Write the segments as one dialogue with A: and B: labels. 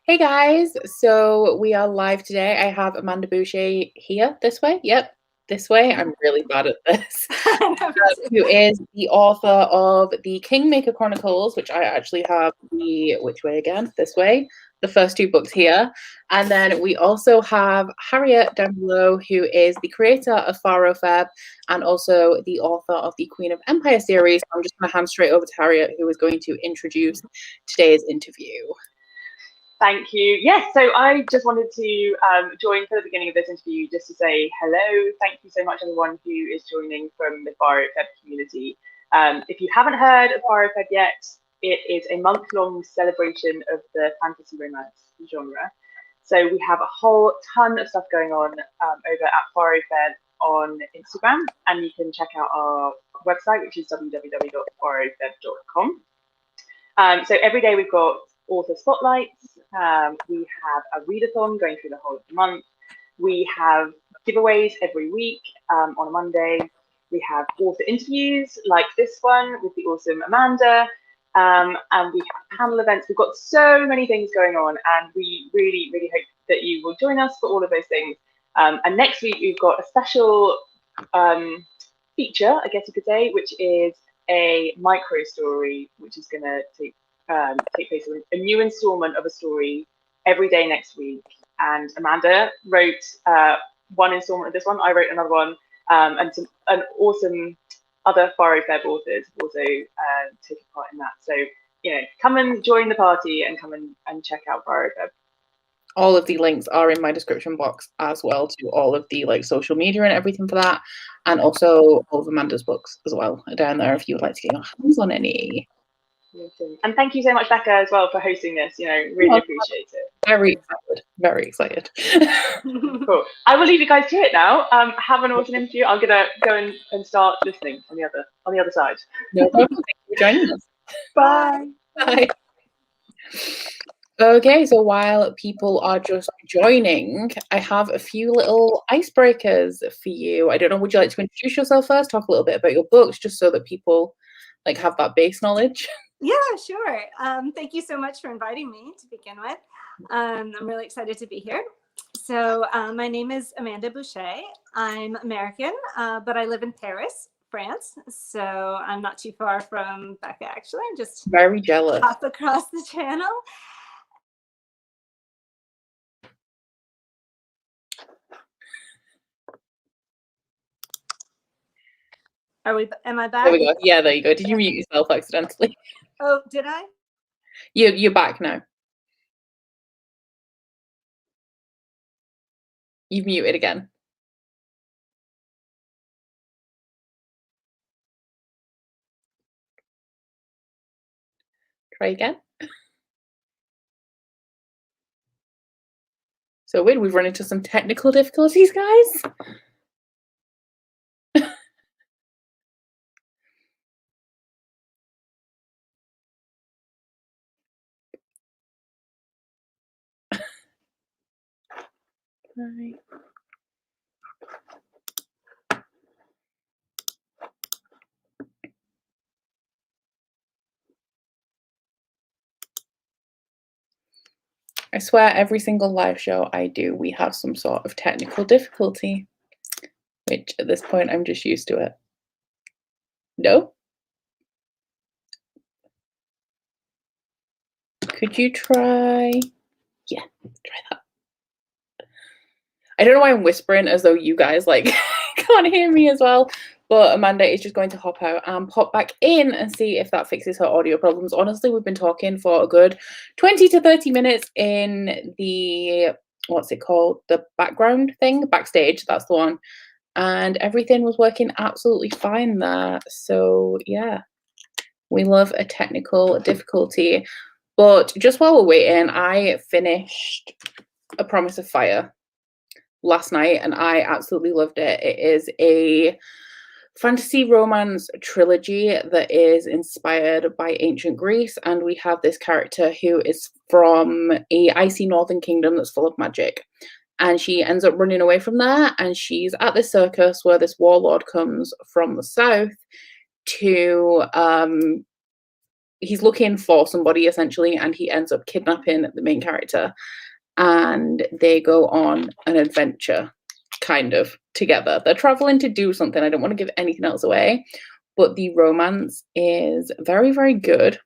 A: Hey guys, so we are live today. I have Amanda Boucher here this way. Yep, this way. I'm really bad at this. Who is the author of the Kingmaker Chronicles, which I actually have which way again? This way. The first two books here. And then we also have Harriet down below, who is the creator of Faro Feb and also the author of the Queen of Empire series. I'm just going to hand straight over to Harriet, who is going to introduce today's interview.
B: Thank you. Yes, so I just wanted to join for the beginning of this interview just to say hello. Thank you so much, everyone who is joining from the Faro Feb community. If you haven't heard of Faro Feb yet, it is a month-long celebration of the fantasy romance genre. So we have a whole ton of stuff going on over at Faro Feb on Instagram, and you can check out our website, which is www.farofeb.com. So every day we've got author spotlights. We have a readathon going through the whole of the month. We have giveaways every week on a Monday. We have author interviews like this one with the awesome Amanda. And we have panel events. We've got so many things going on, and we really, really hope that you will join us for all of those things. And next week we've got a special feature, I guess you could say, which is a micro story, which is going to take place in a new installment of a story every day next week. And Amanda wrote one installment of this one. I wrote another one, and some awesome other Faro Feb authors have also taken part in that. So come and join the party and come and check out Faro Feb.
A: All of the links are in my description box as well to all of the social media and everything for that, and also all of Amanda's books as well are down there if you would like to get your hands on any.
B: And thank you so much, Becca, as well for hosting this. Really appreciate it.
A: Very excited. Very excited.
B: Cool. I will leave you guys to it now. Have an awesome interview. I'm gonna go and start listening on the other side.
A: No problem. Thank you for joining us.
B: Bye.
A: Bye. Okay, so while people are just joining, I have a few little icebreakers for you. I don't know, would you like to introduce yourself first? Talk a little bit about your books, just so that people have that base knowledge.
C: Yeah, sure. Thank you so much for inviting me to begin with. I'm really excited to be here. So my name is Amanda Boucher. I'm American, but I live in Paris, France. So I'm not too far from Becca, actually. I'm just
A: very jealous.
C: Hop across the channel. Am I back?
A: There we go. Yeah, there you go. Did you mute yourself accidentally?
C: Oh, did I?
A: You're back now. You've muted again. Try again. So weird, we've run into some technical difficulties, guys. Right. I swear every single live show I do, we have some sort of technical difficulty, which at this point I'm just used to it. No? Could you try? Yeah, try that. I don't know why I'm whispering as though you guys can't hear me as well, but Amanda is just going to hop out and pop back in and see if that fixes her audio problems. Honestly, we've been talking for a good 20 to 30 minutes in the, what's it called? The background thing, backstage, that's the one. And everything was working absolutely fine there. So yeah, we love a technical difficulty. But just while we're waiting, I finished A Promise of Fire last night and I absolutely loved it. It is a fantasy romance trilogy that is inspired by ancient Greece, and we have this character who is from a icy northern kingdom that's full of magic, and she ends up running away from there, and she's at this circus where this warlord comes from the south to he's looking for somebody essentially, and he ends up kidnapping the main character, and they go on an adventure kind of together. They're traveling to do something. I don't want to give anything else away, but the romance is very, very good.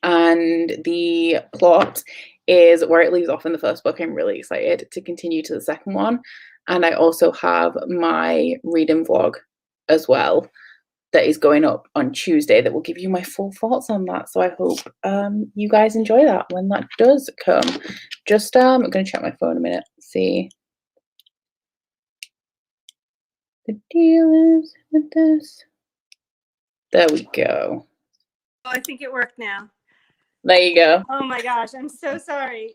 A: And the plot is where it leaves off in the first book. I'm really excited to continue to the second one. And I also have my reading vlog as well that is going up on Tuesday that will give you my full thoughts on that. So I hope you guys enjoy that when that does come. Just I'm going to check my phone a minute, see. The deal is with this. There we go.
C: Oh, I think it worked now.
A: There you go.
C: Oh my gosh, I'm so sorry.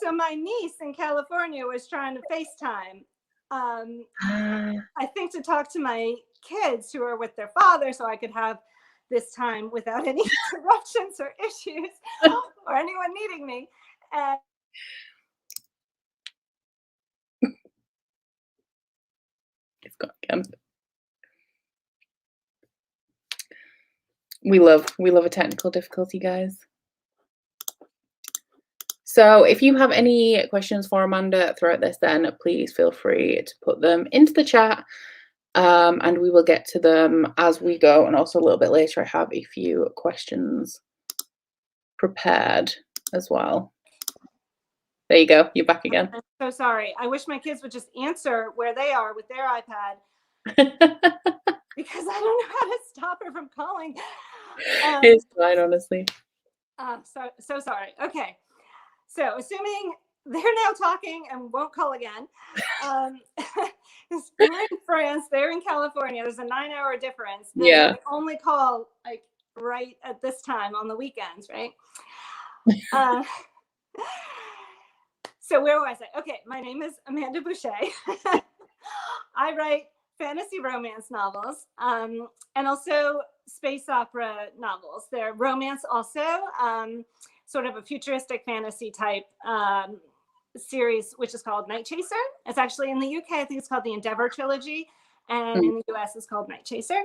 C: So my niece in California was trying to FaceTime. I think to talk to my kids who are with their father, so I could have this time without any interruptions or issues or anyone needing me. And
A: it's gone again. We love a technical difficulty, guys. So if you have any questions for Amanda throughout this, then please feel free to put them into the chat, and we will get to them as we go. And also a little bit later, I have a few questions prepared as well. There you go. You're back again.
C: I'm so sorry. I wish my kids would just answer where they are with their iPad because I don't know how to stop her from calling.
A: It's fine, honestly.
C: So sorry. Okay. So assuming they're now talking and won't call again, we're in France, they're in California. There's a 9-hour difference.
A: Yeah.
C: They only call like right at this time on the weekends, right? So where was I? Okay, my name is Amanda Boucher. I write fantasy romance novels and also space opera novels. They're romance also, sort of a futuristic fantasy type series, which is called Night Chaser. It's actually in the UK, I think it's called the Endeavor Trilogy, and in the US it's called Night Chaser.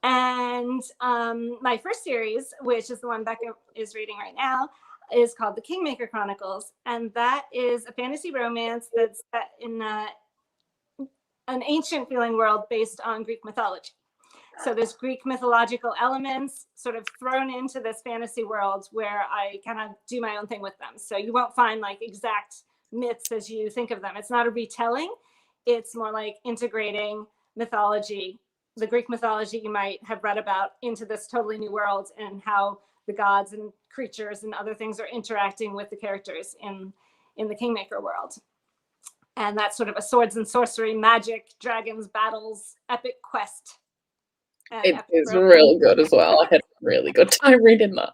C: And my first series, which is the one Becca is reading right now, is called The Kingmaker Chronicles, and that is a fantasy romance that's set in an ancient feeling world based on Greek mythology. So there's Greek mythological elements sort of thrown into this fantasy world where I kind of do my own thing with them. So you won't find like exact myths as you think of them. It's not a retelling. It's more like integrating mythology, the Greek mythology you might have read about, into this totally new world, and how the gods and creatures and other things are interacting with the characters in the Kingmaker world. And that's sort of a swords and sorcery, magic, dragons, battles, epic quest.
A: It is really good as well. I had a really good time reading that.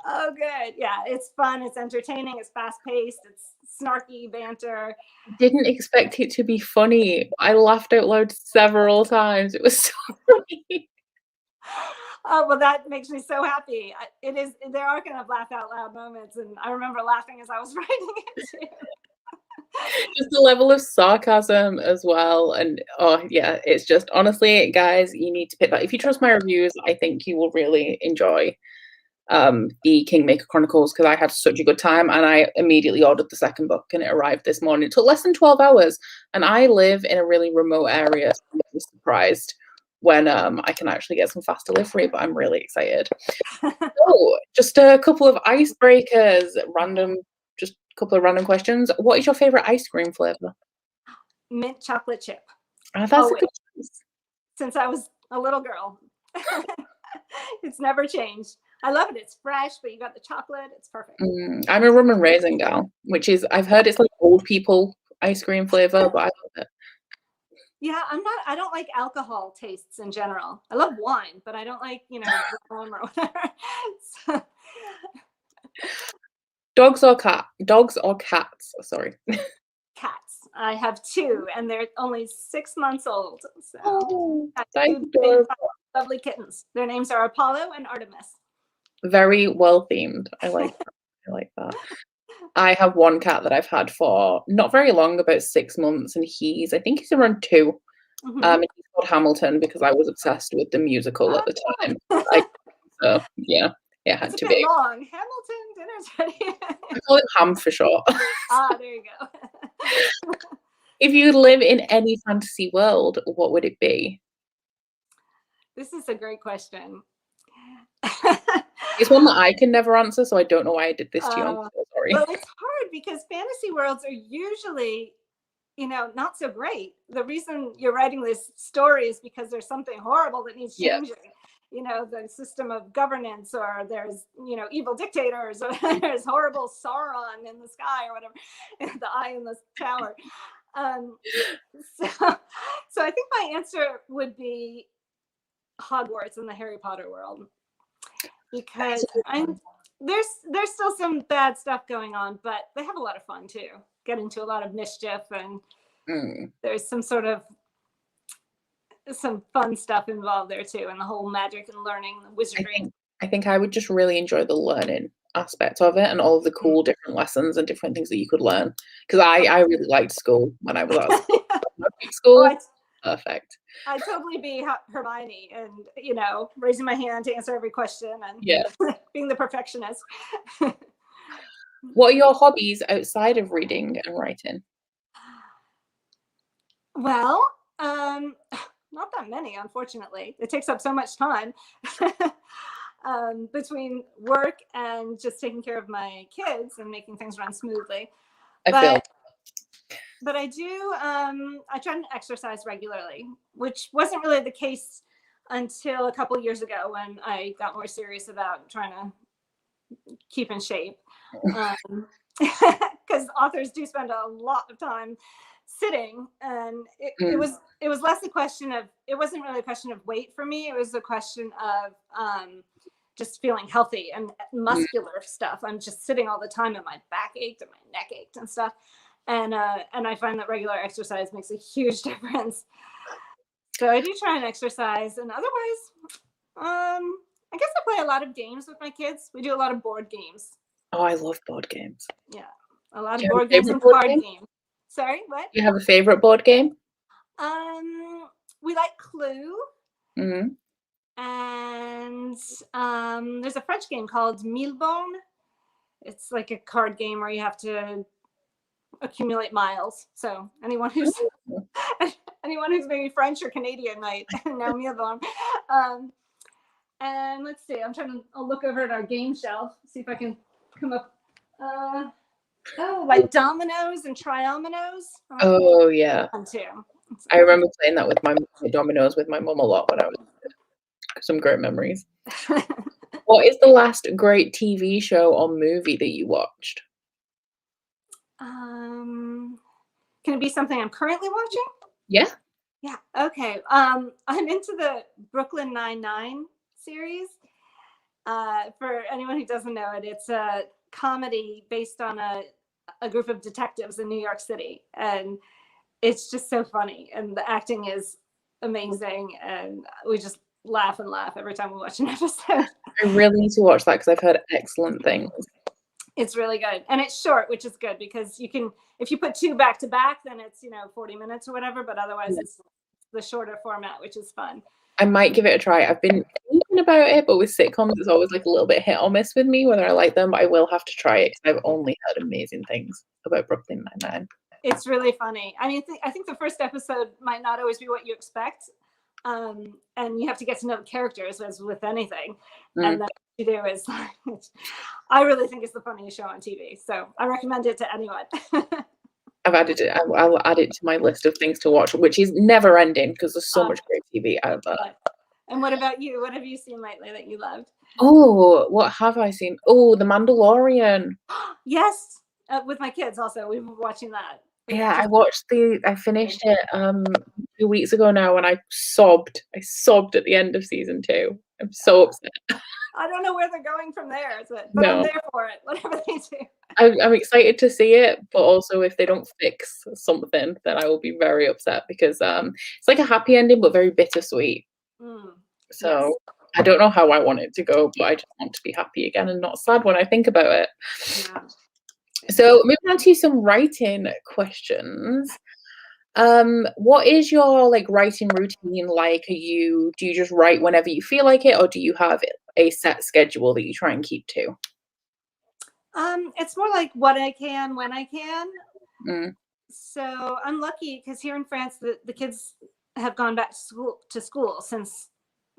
C: Oh, good. Yeah, it's fun. It's entertaining. It's fast-paced. It's snarky banter.
A: Didn't expect it to be funny. I laughed out loud several times. It was so funny.
C: Oh, well, that makes me so happy. It is. There are kind of laugh out loud moments, and I remember laughing as I was writing it too.
A: Just the level of sarcasm as well, and oh yeah, it's just, honestly, guys, you need to pick that. If you trust my reviews, I think you will really enjoy the Kingmaker Chronicles, because I had such a good time, and I immediately ordered the second book, and it arrived this morning. It took less than 12 hours, and I live in a really remote area, so I'm really surprised when I can actually get some fast delivery, but I'm really excited. So just a couple of icebreakers, just a couple of random questions. What is your favorite ice cream flavor?
C: Mint chocolate chip.
A: That's a good choice.
C: Since I was a little girl. It's never changed. I love it. It's fresh, but you got the chocolate. It's perfect.
A: I'm a rum and raisin gal, which is, I've heard it's like old people ice cream flavor, but I love it.
C: Yeah, I don't like alcohol tastes in general. I love wine, but I don't like, rum or whatever. So.
A: Dogs or cats? Sorry.
C: Cats. I have 2, and they're only 6 months old. So lovely kittens. Their names are Apollo and Artemis.
A: Very well themed. I like that. I like that. I have one cat that I've had for not very long, about 6 months, and I think he's around 2. And he's called Hamilton because I was obsessed with the musical at the time. So yeah, it had
C: It's a
A: to
C: bit
A: be.
C: long. Hamilton, dinner's ready.
A: I call it Ham for short.
C: There you go.
A: If you live in any fantasy world, what would it be?
C: This is a great question.
A: It's one that I can never answer, so I don't know why I did this to you. I'm so sorry.
C: Well, it's hard because fantasy worlds are usually, not so great. The reason you're writing this story is because there's something horrible that needs changing. The system of governance, or there's, evil dictators, or there's horrible Sauron in the sky or whatever, the eye in the tower. So I think my answer would be Hogwarts in the Harry Potter world, because there's still some bad stuff going on, but they have a lot of fun too. Get into a lot of mischief, and there's some fun stuff involved there too, and the whole magic and learning, the wizardry.
A: I think I would just really enjoy the learning aspect of it and all of the cool different lessons and different things that you could learn. Because I really liked school when I was at school. Perfect.
C: I'd totally be Hermione and, raising my hand to answer every question and being the perfectionist.
A: What are your hobbies outside of reading and writing?
C: Well, not that many, unfortunately. It takes up so much time between work and just taking care of my kids and making things run smoothly. But I do, I try to exercise regularly, which wasn't really the case until a couple of years ago when I got more serious about trying to keep in shape. Because authors do spend a lot of time sitting, and it was less a question of, it wasn't really a question of weight for me. It was a question of just feeling healthy and muscular stuff. I'm just sitting all the time, and my back ached and my neck ached and stuff. And I find that regular exercise makes a huge difference. So I do try and exercise, and otherwise, I guess I play a lot of games with my kids. We do a lot of board games.
A: Oh, I love board games.
C: Yeah, a lot of board games and card games. Sorry, what?
A: Do you have a favorite board game?
C: We like Clue.
A: Mm-hmm.
C: And there's a French game called Millebone. It's like a card game where you have to accumulate miles. So anyone who's maybe French or Canadian might know Millebone. And let's see, I'll look over at our game shelf, see if I can come up. Like dominoes and triominoes.
A: Oh yeah.
C: Fun too.
A: I remember playing that with my dominoes with my mum a lot when I was some great memories. What is the last great TV show or movie that you watched?
C: Can it be something I'm currently watching?
A: Yeah.
C: Yeah. Okay. I'm into the Brooklyn Nine-Nine series. For anyone who doesn't know it, it's a comedy based on a group of detectives in New York City, and it's just so funny, and the acting is amazing, and we just laugh and laugh every time we watch an episode.
A: I really need to watch that because I've heard excellent things.
C: It's really good, and it's short, which is good because you can, if you put two back to back, then it's 40 minutes or whatever, but otherwise it's the shorter format, which is fun.
A: I might give it a try. I've been thinking about it, but with sitcoms, it's always like a little bit hit or miss with me whether I like them, but I will have to try it because I've only heard amazing things about Brooklyn Nine-Nine. It's
C: really funny. I mean, I think the first episode might not always be what you expect, and you have to get to know the characters as with anything. And then what you do is, I really think it's the funniest show on TV, so I recommend it to anyone.
A: I've added it. I'll add it to my list of things to watch, which is never ending because there's so much great TV out there.
C: And what about you? What have you seen lately that you loved?
A: Oh, what have I seen? Oh, The Mandalorian.
C: Yes, with my kids also. We've been watching that.
A: Yeah, I finished it 2 weeks ago now, and I sobbed. I sobbed at the end of season 2. I'm so upset.
C: I don't know where they're going from there, but
A: No.
C: I'm there for it, whatever they do.
A: I'm excited to see it, but also if they don't fix something, then I will be very upset because it's like a happy ending, but very bittersweet. So yes. I don't know how I want it to go, but I just want to be happy again and not sad when I think about it. Yeah. So moving on to some writing questions. What is your like writing routine like? Do you just write whenever you feel like it, or do you have a set schedule that you try and keep to?
C: It's more like what I can when I can.
A: Mm,
C: So I'm lucky because here in France, the kids have gone back to school since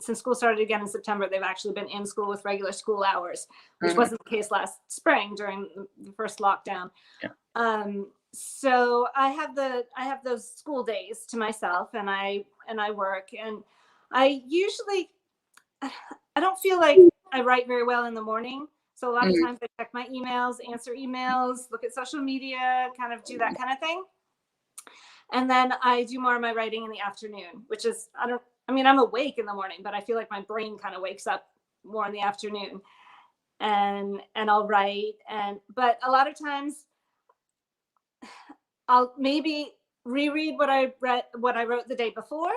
C: school started again in September. They've actually been in school with regular school hours, which
A: mhm,
C: wasn't the case last spring during the first lockdown.
A: yeah.
C: So I have those school days to myself, and I work, and I usually I don't feel like I write very well in the morning. So a lot of
A: Mm,
C: times I check my emails, answer emails, look at social media, kind of do that kind of thing. And then I do more of my writing in the afternoon, which is, I mean, I'm awake in the morning, but I feel like my brain kind of wakes up more in the afternoon, and I'll write. But a lot of times I'll maybe reread what I wrote the day before,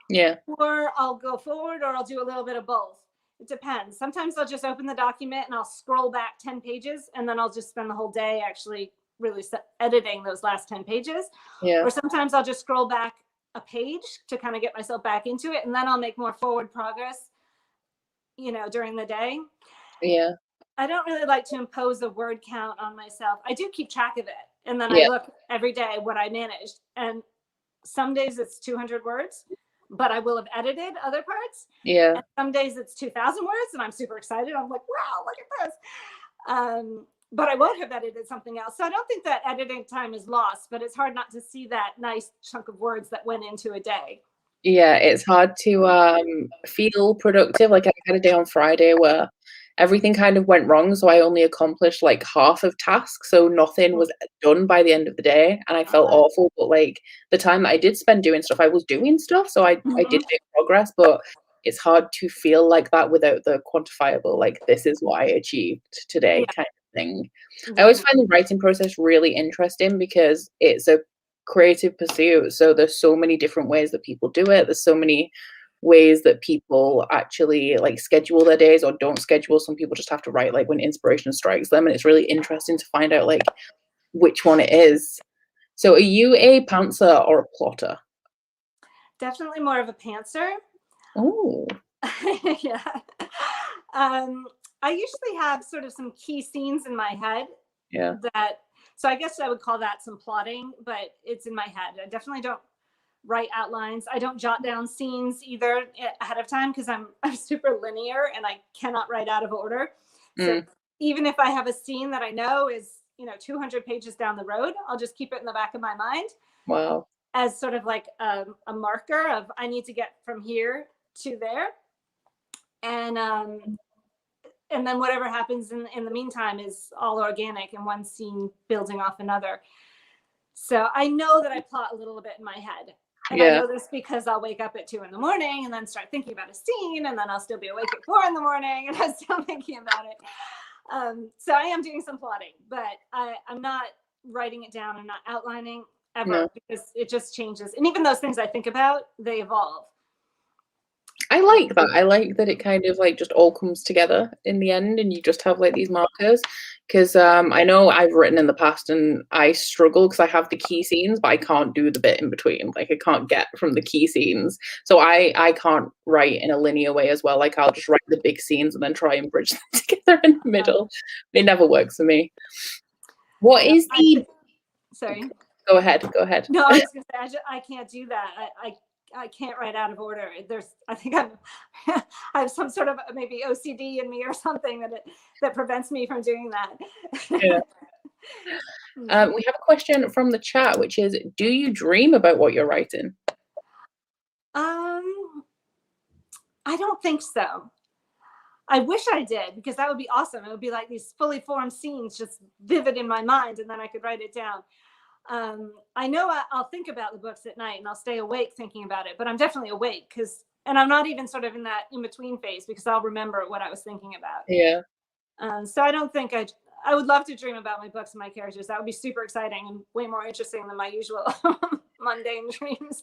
A: yeah.
C: or I'll go forward, or I'll do a little bit of both. It depends. Sometimes I'll just open the document and I'll scroll back 10 pages, and then I'll just spend the whole day actually really editing those last 10 pages.
A: Yeah.
C: Or sometimes I'll just scroll back a page to kind of get myself back into it, and then I'll make more forward progress, during the day.
A: Yeah.
C: I don't really like to impose a word count on myself. I do keep track of it, and then I
A: Yeah.
C: look every day what I managed. And some days it's 200 words, but I will have edited other parts.
A: Yeah.
C: And some days it's 2,000 words, and I'm super excited. I'm like, wow, look at this. But I won't have edited something else. So I don't think that editing time is lost, but it's hard not to see that nice chunk of words that went into a day.
A: Yeah, it's hard to feel productive. Like I had a day on Friday where everything kind of went wrong, so I only accomplished like half of tasks, so nothing was done by the end of the day, and I felt awful. But like the time that I did spend doing stuff, I was doing stuff, so I did make progress. But it's hard to feel like that without the quantifiable, like this is what I achieved today kind of thing. I always find the writing process really interesting because it's a creative pursuit. So there's so many different ways that people do it. There's so many ways that people actually like schedule their days or don't schedule. Some people just have to write like when inspiration strikes them, and it's really interesting to find out like which one it is. So are you a pantser or a plotter?
C: Definitely more of a pantser.
A: Oh,
C: Yeah. I usually have sort of some key scenes in my head
A: yeah.
C: so I guess I would call that some plotting, but it's in my head. I definitely don't write outlines. I don't jot down scenes either ahead of time because I'm super linear and I cannot write out of order. So even if I have a scene that I know is, 200 pages down the road, I'll just keep it in the back of my mind.
A: Wow.
C: As sort of like a marker of I need to get from here to there. And then whatever happens in the meantime is all organic and one scene building off another. So I know that I plot a little bit in my head. And I know this because I'll wake up at 2 a.m. and then start thinking about a scene, and then I'll still be awake at 4 a.m. and I'm still thinking about it. So I am doing some plotting, but I'm not writing it down. I'm not outlining ever because it just changes. And even those things I think about, they evolve.
A: I like that. I like that it kind of like just all comes together in the end and you just have like these markers. Because I know I've written in the past and I struggle because I have the key scenes, but I can't do the bit in between. Like I can't get from the key scenes. So I can't write in a linear way as well. Like I'll just write the big scenes and then try and bridge them together in the middle. It never works for me. What is the...
C: Sorry.
A: Go ahead.
C: No, I was going to say, I can't do that. I can't write out of order. I think I have some sort of maybe OCD in me or something that prevents me from doing that.
A: Yeah. We have a question from the chat, which is, do you dream about what you're writing?
C: I don't think so. I wish I did, because that would be awesome. It would be like these fully formed scenes just vivid in my mind, and then I could write it down. I know I'll think about the books at night and I'll stay awake thinking about it, but I'm definitely awake and I'm not even sort of in that in-between phase because I'll remember what I was thinking about.
A: Yeah.
C: So I don't think I would love to dream about my books and my characters. That would be super exciting and way more interesting than my usual mundane dreams.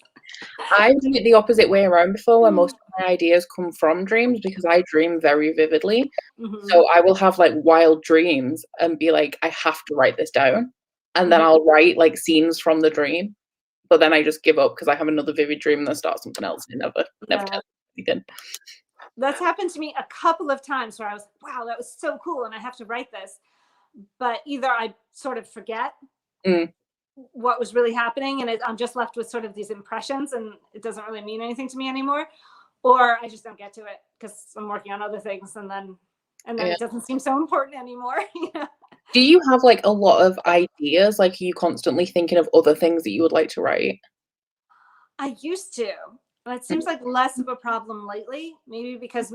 A: I've done it the opposite way around before, where most of my ideas come from dreams because I dream very vividly. So I will have like wild dreams and be like, I have to write this down. And then I'll write like scenes from the dream but then I just give up because I have another vivid dream and then start something else and it never
C: Yeah.
A: tells me anything.
C: That's happened to me a couple of times where I was, wow, that was so cool, and I have to write this. But either I sort of forget
A: Mm.
C: what was really happening, and I'm just left with sort of these impressions, and it doesn't really mean anything to me anymore, or I just don't get to it because I'm working on other things, and then
A: Yeah.
C: it doesn't seem so important anymore. You know?
A: Do you have like a lot of ideas? Like, are you constantly thinking of other things that you would like to write?
C: I used to. It seems like less of a problem lately, maybe because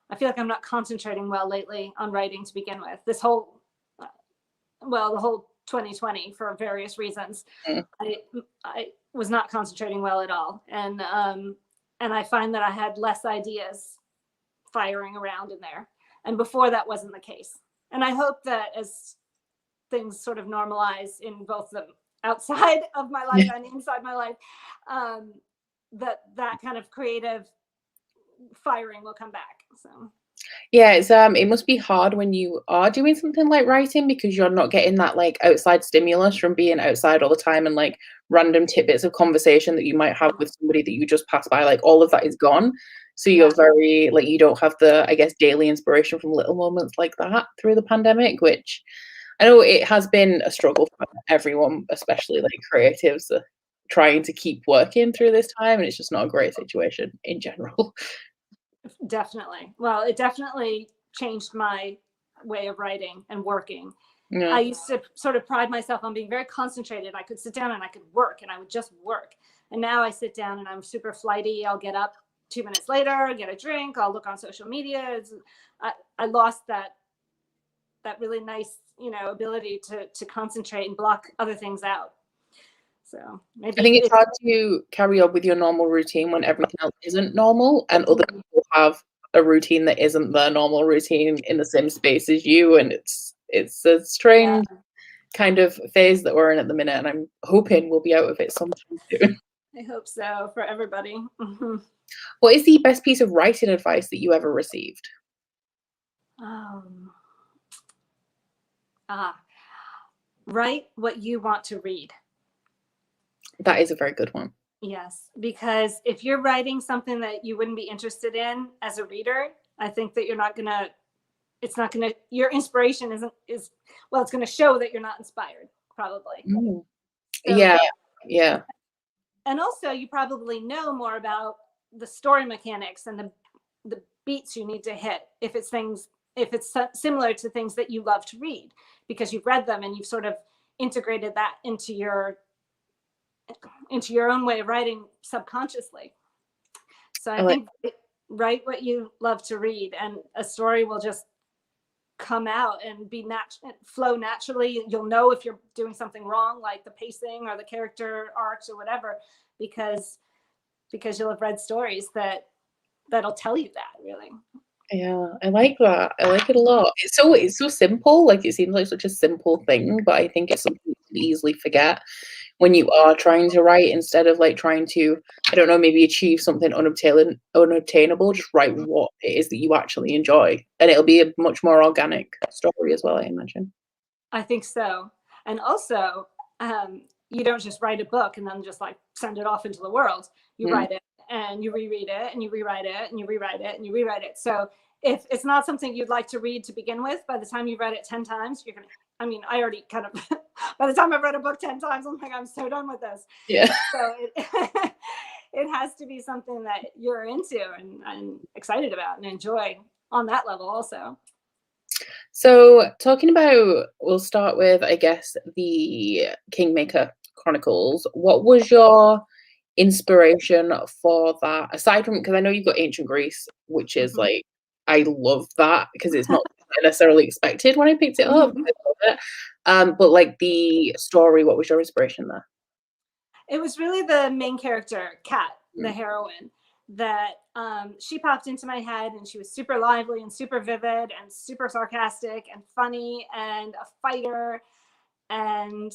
C: I feel like I'm not concentrating well lately on writing to begin with. This whole, well, the whole 2020 for various reasons.
A: Mm.
C: I was not concentrating well at all. And I find that I had less ideas firing around in there. And before that wasn't the case. And I hope that as things sort of normalize in both the outside of my life and inside my life, that kind of creative firing will come back. So
A: Yeah, it's it must be hard when you are doing something like writing because you're not getting that like outside stimulus from being outside all the time, and like random tidbits of conversation that you might have with somebody that you just pass by, like all of that is gone. So you're very like, you don't have the, I guess, daily inspiration from little moments like that through the pandemic, which I know it has been a struggle for everyone, especially like creatives trying to keep working through this time, and it's just not a great situation in general.
C: definitely. Well, it definitely changed my way of writing and working.
A: Yeah.
C: I used to sort of pride myself on being very concentrated. I could sit down and I could work, and I would just work. And now I sit down and I'm super flighty. I'll get up 2 minutes later, get a drink. I'll look on social media. I lost that really nice, ability to concentrate and block other things out. So maybe
A: I think it's hard to carry on with your normal routine when everything else isn't normal, and other people have a routine that isn't their normal routine in the same space as you, and it's a strange kind of phase that we're in at the minute, and I'm hoping we'll be out of it sometime soon.
C: I hope so for everybody.
A: What is the best piece of writing advice that you ever received?
C: Write what you want to read.
A: That is a very good one.
C: Yes, because if you're writing something that you wouldn't be interested in as a reader, I think that your inspiration it's going to show that you're not inspired, probably.
A: Mm.
C: So,
A: yeah.
C: And also you probably know more about the story mechanics and the beats you need to hit if it's similar to things that you love to read, because you've read them and you've sort of integrated that into your own way of writing subconsciously. So I think write what you love to read, and a story will just come out and flow naturally. You'll know if you're doing something wrong, like the pacing or the character arcs or whatever, because you'll have read stories that'll tell you that, really.
A: Yeah, I like that. I like it a lot. It's so simple. Like, it seems like such a simple thing, but I think it's something you can easily forget when you are trying to write, instead of like trying to, I don't know, maybe achieve something unobtainable. Just write what it is that you actually enjoy, and it'll be a much more organic story as well, I imagine.
C: I think so. And also, you don't just write a book and then just like send it off into the world. You write it and you reread it and you rewrite it and you rewrite it and you rewrite it. So if it's not something you'd like to read to begin with, by the time you've read it 10 times, I already kind of, by the time I've read a book 10 times, I'm like, I'm so done with this.
A: Yeah.
C: So it has to be something that you're into and excited about and enjoy on that level also.
A: So talking about, we'll start with, I guess, the Kingmaker Chronicles. What was your inspiration for that, aside from, because I know you've got Ancient Greece, which is like, I love that because it's not necessarily expected when I picked it up. I love it. But like the story, what was your inspiration there?
C: It was really the main character, Kat, the heroine, that she popped into my head, and she was super lively and super vivid and super sarcastic and funny and a fighter, and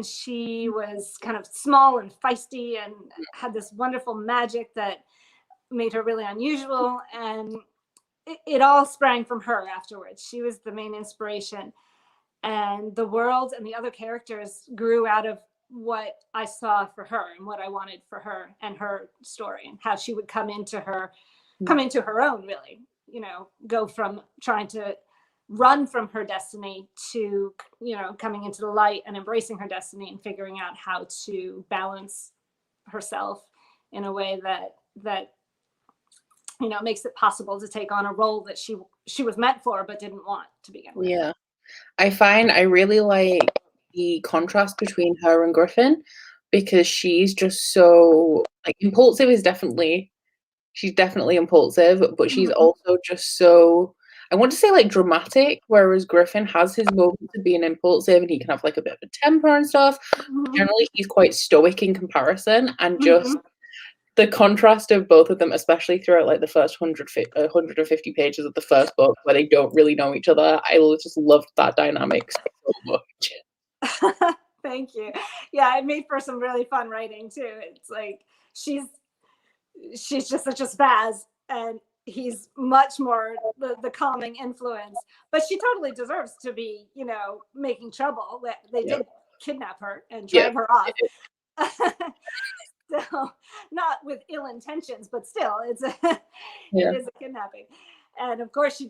C: she was kind of small and feisty and had this wonderful magic that made her really unusual, and it all sprang from her afterwards. She was the main inspiration, and the world and the other characters grew out of what I saw for her and what I wanted for her and her story, and how she would come into her own, really, go from trying to run from her destiny to, coming into the light and embracing her destiny and figuring out how to balance herself in a way that makes it possible to take on a role that she was meant for but didn't want to begin with.
A: Yeah. I really like the contrast between her and Griffin, because she's just so, like, impulsive she's definitely impulsive, but she's also just so, I want to say, like, dramatic, whereas Griffin has his moments of being impulsive and he can have like a bit of a temper and stuff. Generally, he's quite stoic in comparison, and just the contrast of both of them, especially throughout like the first 150 pages of the first book, where they don't really know each other. I just loved that dynamic so much.
C: Thank you. Yeah, it made for some really fun writing too. It's like she's just such a spaz, and he's much more the calming influence. But she totally deserves to be, making trouble. They did kidnap her and drive her off. So, not with ill intentions, but still, it is a kidnapping. And of course, she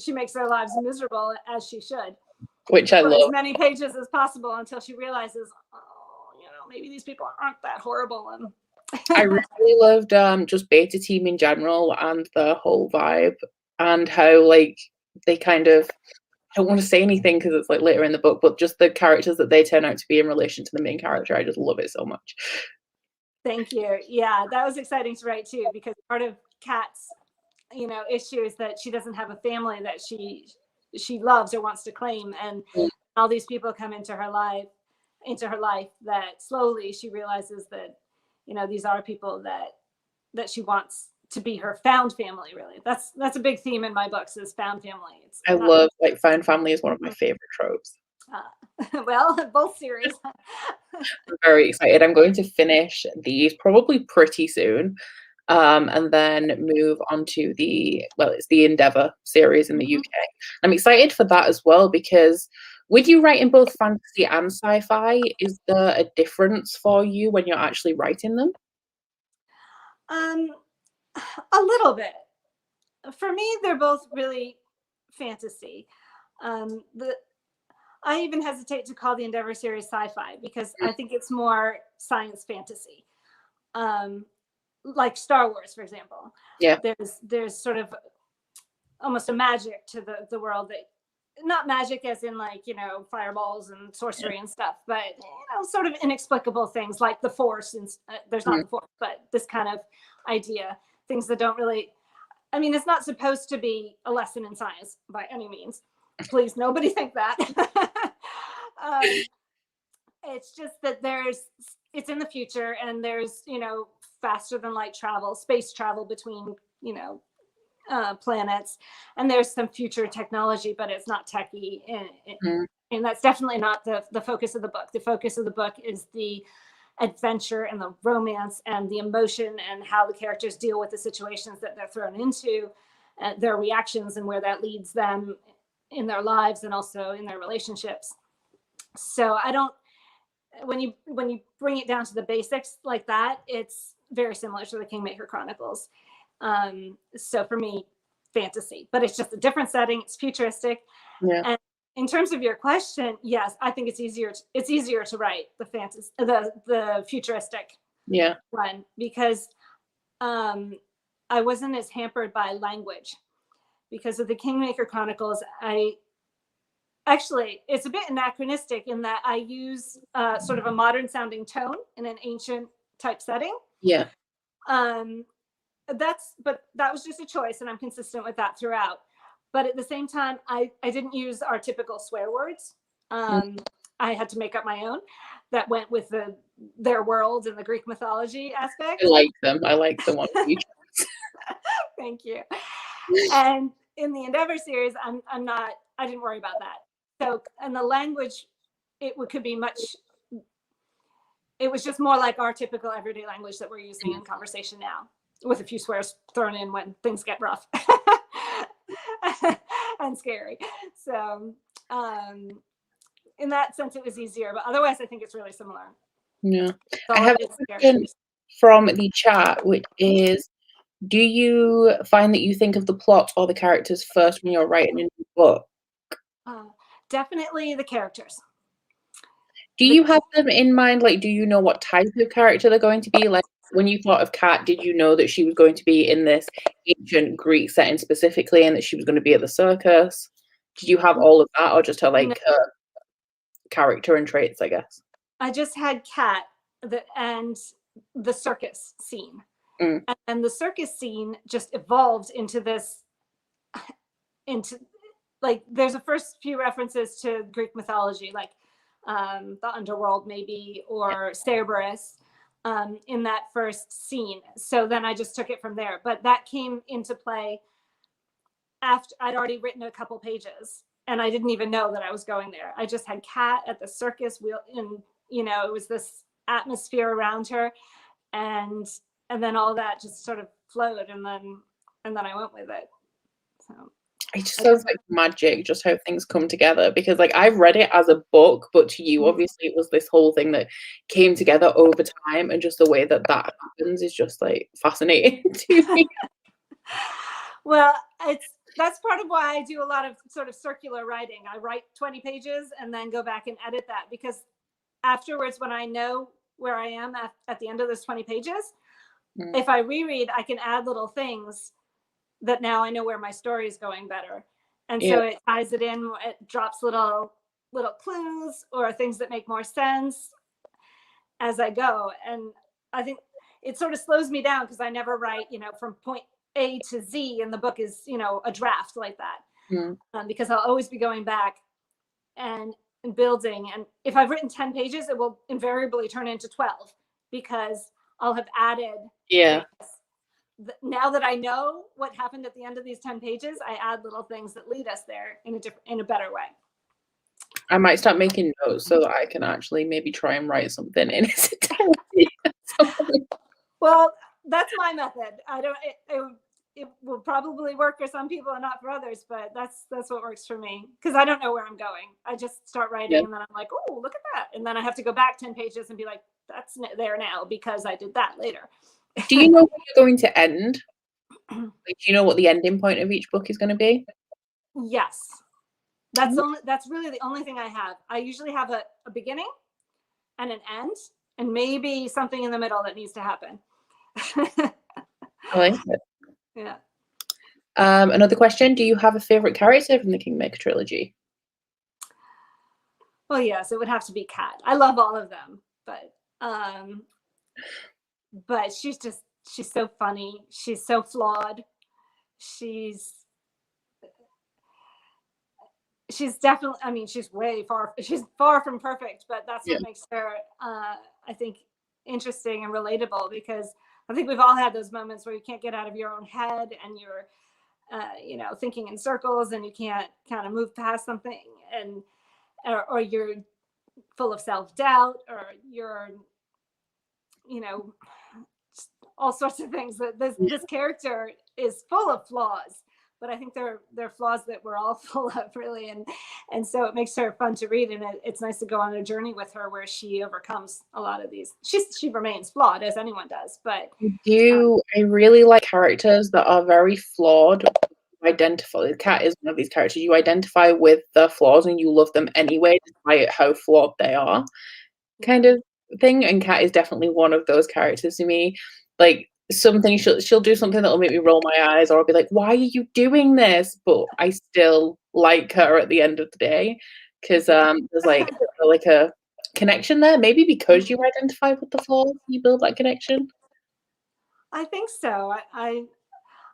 C: makes their lives miserable, as she should.
A: Which I love.
C: As many pages as possible until she realizes, maybe these people aren't that horrible. And
A: I really loved just Beta Team in general, and the whole vibe, and how, like, they kind of, I don't want to say anything because it's like later in the book, but just the characters that they turn out to be in relation to the main character, I just love it so much.
C: Thank you. Yeah, that was exciting to write too, because part of Kat's, issue is that she doesn't have a family that she loves or wants to claim, and all these people come into her life that slowly she realizes that, these are people that she wants to be her found family. Really, that's a big theme in my books, is found family.
A: I love, like, found family is one of my favorite tropes.
C: Well, both series.
A: I'm very excited. I'm going to finish these probably pretty soon, and then move on to it's the Endeavour series in the UK. I'm excited for that as well, because with you writing both fantasy and sci-fi, is there a difference for you when you're actually writing them?
C: A little bit. For me, they're both really fantasy. I even hesitate to call the Endeavour series sci-fi, because I think it's more science fantasy. Like Star Wars, for example.
A: Yeah.
C: There's sort of almost a magic to the world, that, not magic as in like, fireballs and sorcery and stuff, but sort of inexplicable things like the Force, and there's not the Force, but this kind of idea, things that don't really, it's not supposed to be a lesson in science by any means. Please, nobody think that. It's just that it's in the future, and there's, faster than light travel, space travel between, planets, and there's some future technology, but it's not techie. And that's definitely not the focus of the book. The focus of the book is the adventure and the romance and the emotion, and how the characters deal with the situations that they're thrown into, their reactions, and where that leads them in their lives and also in their relationships. So when you bring it down to the basics like that, it's very similar to the Kingmaker Chronicles. So for me, fantasy, but it's just a different setting. It's futuristic.
A: Yeah.
C: And in terms of your question, yes, I think it's easier to write the fantasy, the futuristic one, because I wasn't as hampered by language. Because of the Kingmaker Chronicles, it's a bit anachronistic in that I use sort of a modern sounding tone in an ancient type setting.
A: Yeah.
C: But that was just a choice, and I'm consistent with that throughout. But at the same time, I didn't use our typical swear words. I had to make up my own that went with their world and the Greek mythology aspect.
A: I like the one you chose.
C: Thank you. And in the Endeavour series, I didn't worry about that. So, and the language, it was just more like our typical everyday language that we're using in conversation now, with a few swears thrown in when things get rough and scary. So, in that sense, it was easier, but otherwise, I think it's really similar.
A: Yeah.
C: It's
A: I
C: all
A: have
C: of
A: a
C: its
A: question
C: characters.
A: from the chat, which is, do you find that you think of the plot or the characters first when you're writing a new book?
C: Definitely the characters.
A: Do you have them in mind? Like, do you know what type of character they're going to be? Like, when you thought of Kat, did you know that she was going to be in this ancient Greek setting specifically, and that she was going to be at the circus? Did you have all of that, or just her
C: No.
A: her character and traits, I guess?
C: I just had Kat and the circus scene.
A: Mm.
C: And the circus scene just evolved into this, like, there's a first few references to Greek mythology, like the underworld maybe, or Cerberus in that first scene. So then I just took it from there. But that came into play after I'd already written a couple pages, and I didn't even know that I was going there. I just had Kat at the circus wheel, and it was this atmosphere around her, and then all that just sort of flowed, and then I went with it. So
A: it just sounds like magic, just how things come together, because like I've read it as a book, but to you obviously it was this whole thing that came together over time, and just the way that happens is just like fascinating to me.
C: Well, that's part of why I do a lot of sort of circular writing. I write 20 pages and then go back and edit that, because afterwards, when I know where I am at the end of those 20 pages, if I reread, I can add little things that now I know where my story is going better. And so it ties it in, it drops little clues or things that make more sense as I go. And I think it sort of slows me down, because I never write, from point A to Z, and the book is, a draft like that. Because I'll always be going back and building. And if I've written 10 pages, it will invariably turn into 12, because I'll have added things. Now that I know what happened at the end of these 10 pages, I add little things that lead us there in a better way.
A: I might start making notes so that I can actually maybe try and write something in its entirety.
C: Well, that's my method. I don't. It will probably work for some people and not for others, but that's what works for me, because I don't know where I'm going. I just start writing, and then I'm like, oh, look at that, and then I have to go back 10 pages and be like, that's there now because I did that later.
A: Do you know where you're going to end? Like, do you know what the ending point of each book is going to be?
C: Yes. That's really the only thing I have. I usually have a beginning and an end, and maybe something in the middle that needs to happen.
A: I like it.
C: Yeah.
A: Another question, do you have a favorite character from the Kingmaker trilogy?
C: Well, yes, it would have to be Kat. I love all of them, but she's so funny. She's so flawed. She's definitely, I mean, she's far from perfect, but that's what makes her, I think, interesting and relatable, because I think we've all had those moments where you can't get out of your own head, and you're, thinking in circles, and you can't kind of move past something, or you're full of self-doubt, or you're, all sorts of things. That this character is full of flaws, but I think they're flaws that we're all full of, really, and so it makes her fun to read, and it's nice to go on a journey with her where she overcomes a lot of these. She remains flawed, as anyone does, but
A: I really like characters that are very flawed. Identify. Kat is one of these characters. You identify with the flaws and you love them anyway, despite how flawed they are, kind of thing. And Kat is definitely one of those characters to me. Like, something she'll do something that'll make me roll my eyes, or I'll be like, why are you doing this? But I still like her at the end of the day, because there's like a connection there. Maybe because you identify with the flaws, you build that connection.
C: I think so. I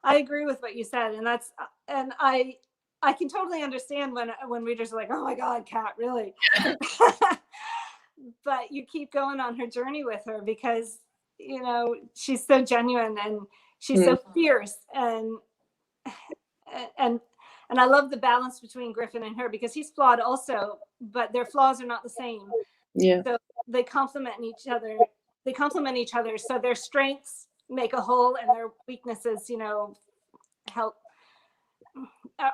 C: agree with what you said, and I can totally understand when readers are like, oh my God, Kat, really? But you keep going on her journey with her, because she's so genuine, and she's so fierce, and I love the balance between Griffin and her, because he's flawed also, but their flaws are not the same.
A: Yeah.
C: So they complement each other. So their strengths make a whole, and their weaknesses, help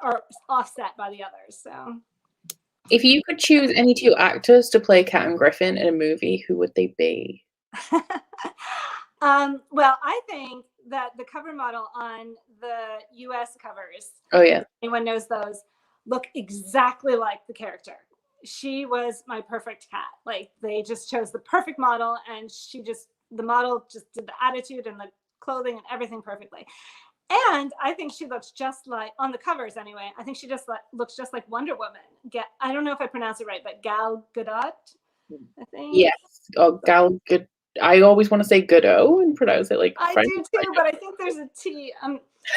C: or offset by the others. So
A: If you could choose any two actors to play Kat and Griffin in a movie, who would they be?
C: Well, I think that the cover model on the US covers,
A: Oh yeah.
C: if anyone knows those, look exactly like the character. She was my perfect cat. Like they just chose the perfect model, and the model just did the attitude and the clothing and everything perfectly. And I think she looks just like, on the covers anyway, I think she just looks just like Wonder Woman. I don't know if I pronounce it right, but Gal Gadot, I think.
A: Yes. Oh, Gal Good. I always want to say Godot and pronounce it like
C: I
A: French.
C: do too, but I think there's a T.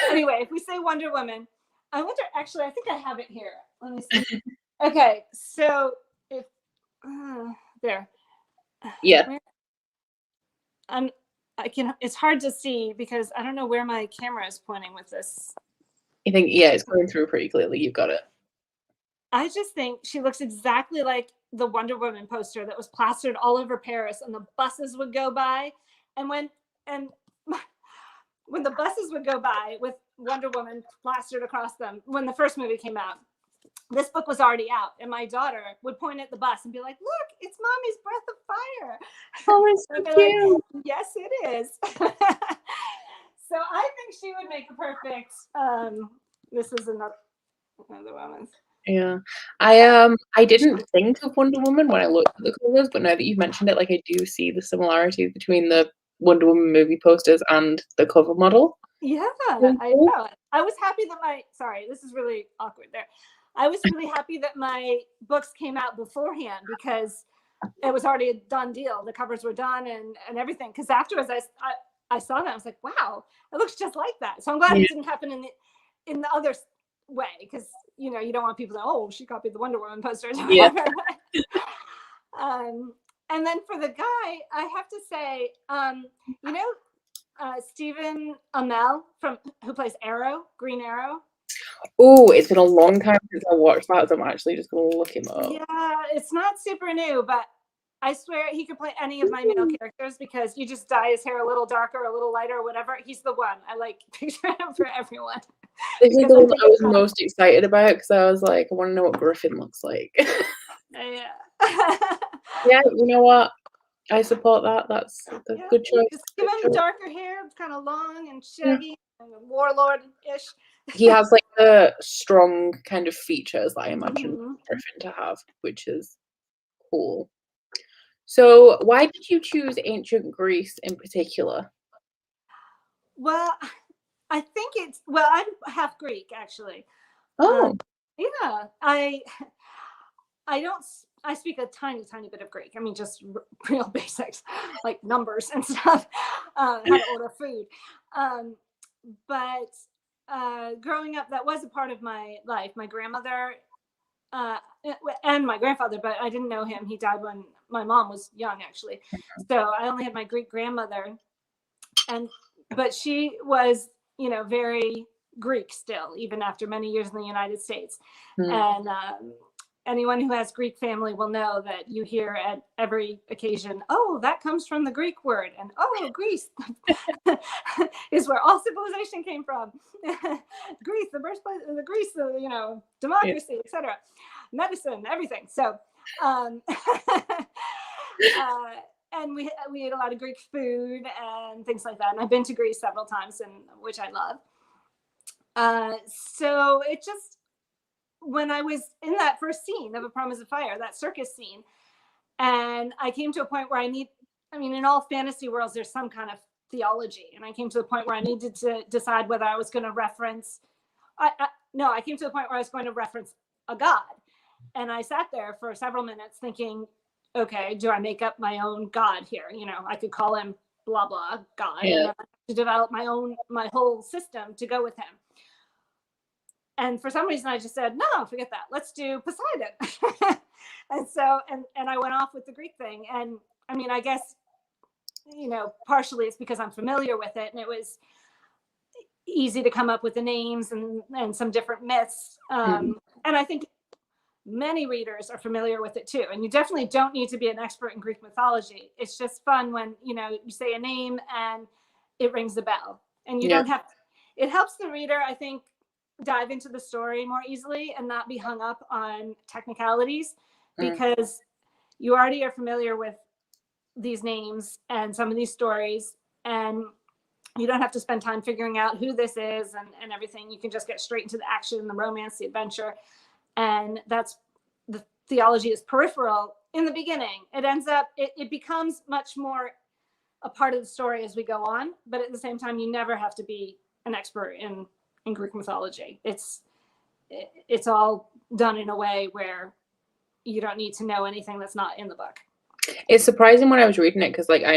C: Anyway, if we say Wonder Woman, I wonder, actually, I think I have it here. Let me see. Okay, so if, there.
A: Yeah.
C: It's hard to see because I don't know where my camera is pointing with this.
A: I think, yeah, it's going through pretty clearly. You've got it.
C: I just think she looks exactly like the Wonder Woman poster that was plastered all over Paris, and the buses would go by. And when the buses would go by with Wonder Woman plastered across them, when the first movie came out, this book was already out, and my daughter would point at the bus and be like, "Look, it's Mommy's Breath of Fire."
A: Oh, it's so cute.
C: Like, yes, it is. So I think she would make a perfect. This is another woman.
A: Yeah, I didn't think of Wonder Woman when I looked at the covers, but now that you've mentioned it, like I do see the similarities between the Wonder Woman movie posters and the cover model.
C: Yeah, I know. I was happy that sorry, this is really awkward there. I was really happy that my books came out beforehand because it was already a done deal. The covers were done and everything. Because afterwards, I saw that, I was like, wow, it looks just like that. So I'm glad it didn't happen in the other way, because you don't want people to, oh, she copied the Wonder Woman poster.
A: Yeah.
C: And then for the guy, I have to say, Stephen Amell who plays Arrow, Green Arrow.
A: Oh, it's been a long time since I watched that, so I'm actually just gonna look him up.
C: Yeah, it's not super new, but I swear he could play any of my male characters, because you just dye his hair a little darker, a little lighter, or whatever. He's the one. I like picture him for everyone.
A: This is the one I was most excited about, because I was like, I want to know what Griffin looks like.
C: Yeah.
A: Yeah, you know what? I support that. That's a good choice.
C: Just give him darker hair, kind of long and shaggy, and warlord-ish.
A: He has like the strong kind of features that I imagine Griffin to have, which is cool. So why did you choose ancient Greece in particular?
C: Well, I think I'm half Greek, actually.
A: Oh.
C: Yeah, I speak a tiny bit of Greek. I mean, just real basics like numbers and stuff, how to order food. But growing up, that was a part of my life. My grandmother and my grandfather, but I didn't know him. He died when my mom was young, actually. So I only had my Greek grandmother, but she was, very Greek still, even after many years in the United States. And anyone who has Greek family will know that you hear at every occasion, oh, that comes from the Greek word. And oh, Greece is where all civilization came from. Greece, the birthplace of the Greece, democracy, etc., medicine, everything. So, and we ate a lot of Greek food and things like that. And I've been to Greece several times, which I love. So it just, when I was in that first scene of A Promise of Fire, that circus scene, and I came to a point where in all fantasy worlds, there's some kind of theology. And I came to the point where I needed to decide whether I was going to reference, I came to the point where I was going to reference a god. And I sat there for several minutes thinking, okay, do I make up my own god here? I could call him blah, blah, god. Yeah. And I have to develop my whole system to go with him. And for some reason, I just said, no, forget that. Let's do Poseidon. And so, and I went off with the Greek thing. And I guess, partially it's because I'm familiar with it, and it was easy to come up with the names and some different myths. And I think many readers are familiar with it too. And you definitely don't need to be an expert in Greek mythology. It's just fun when, you say a name and it rings a bell. And you don't have, it helps the reader, I think, dive into the story more easily and not be hung up on technicalities,
A: Mm.
C: because you already are familiar with these names and some of these stories, and you don't have to spend time figuring out who this is and everything. You can just get straight into the action, the romance, the adventure. And that's, the theology is peripheral in the beginning. It ends up, it becomes much more a part of the story as we go on, but at the same time, you never have to be an expert in Greek mythology. It's all done in a way where you don't need to know anything that's not in the book.
A: It's surprising when I was reading it, because like I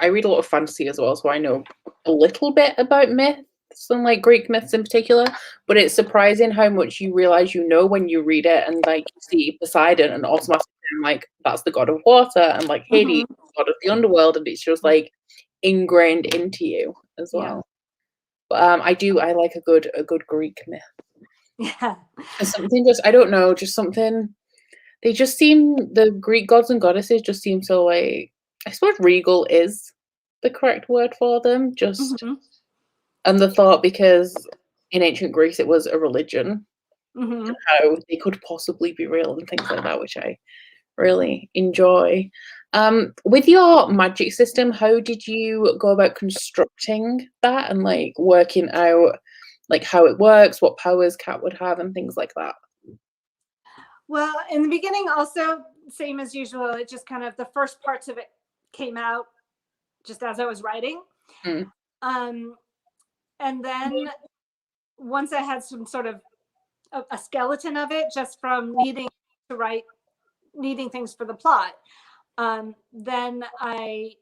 A: read a lot of fantasy as well, so I know a little bit about myths and like Greek myths in particular, but it's surprising how much you realize you know when you read it, and like you see Poseidon and automatically like that's the god of water, and like Hades, the god of the underworld, and it's just like ingrained into you as well. But I like a good Greek myth.
C: Yeah.
A: And something just, I don't know, just something, they just seem, the Greek gods and goddesses just seem so like, I suppose regal is the correct word for them, just, and the thought, because in ancient Greece it was a religion, and how they could possibly be real and things like that, which I really enjoy. With your magic system, how did you go about constructing that and like working out like how it works, what powers Kat would have, and things like that?
C: Well, in the beginning, also same as usual. It just kind of, the first parts of it came out just as I was writing. And then once I had some sort of a skeleton of it, just from needing to write, needing things for the plot, then I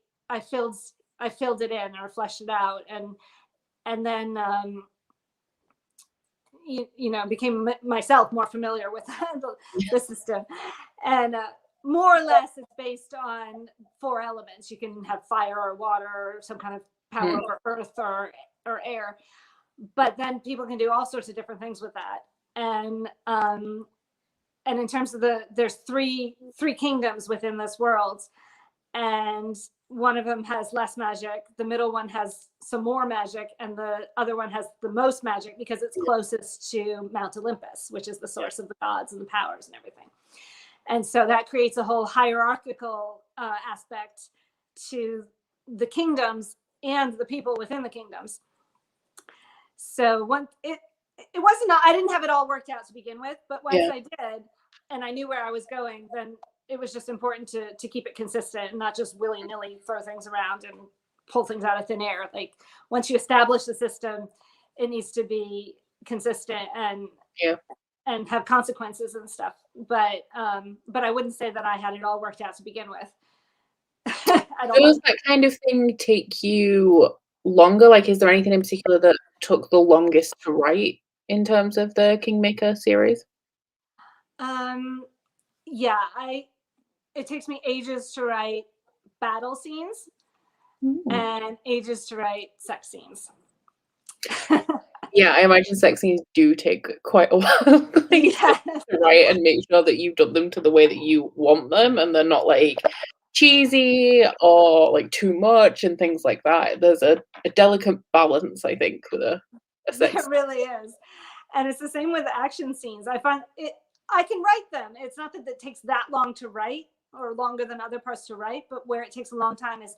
C: filled it in or fleshed it out, and then you know, became myself more familiar with the system. And more or less it's based on 4 elements. You can have fire or water or some kind of power over earth or air, but then people can do all sorts of different things with that. And in terms of there's three kingdoms within this world, and one of them has less magic, the middle one has some more magic, and the other one has the most magic because it's closest to Mount Olympus, which is the source of the gods and the powers and everything. And so that creates a whole hierarchical aspect to the kingdoms and the people within the kingdoms. So it wasn't, I didn't have it all worked out to begin with, but once I did, and I knew where I was going, then it was just important to keep it consistent and not just willy-nilly throw things around and pull things out of thin air. Like once you establish the system, it needs to be consistent and have consequences and stuff. But I wouldn't say that I had it all worked out to begin with.
A: Does that kind of thing take you longer? Like, is there anything in particular that took the longest to write in terms of the Kingmaker series?
C: Yeah, it takes me ages to write battle scenes and ages to write sex scenes.
A: Yeah, I imagine sex scenes do take quite a while to write and make sure that you've done them to the way that you want them, and they're not like cheesy or like too much and things like that. There's a delicate balance, I think, with a sex.
C: It really is. And it's the same with the action scenes. I find I can write them. It's not that it takes that long to write or longer than other parts to write, but where it takes a long time is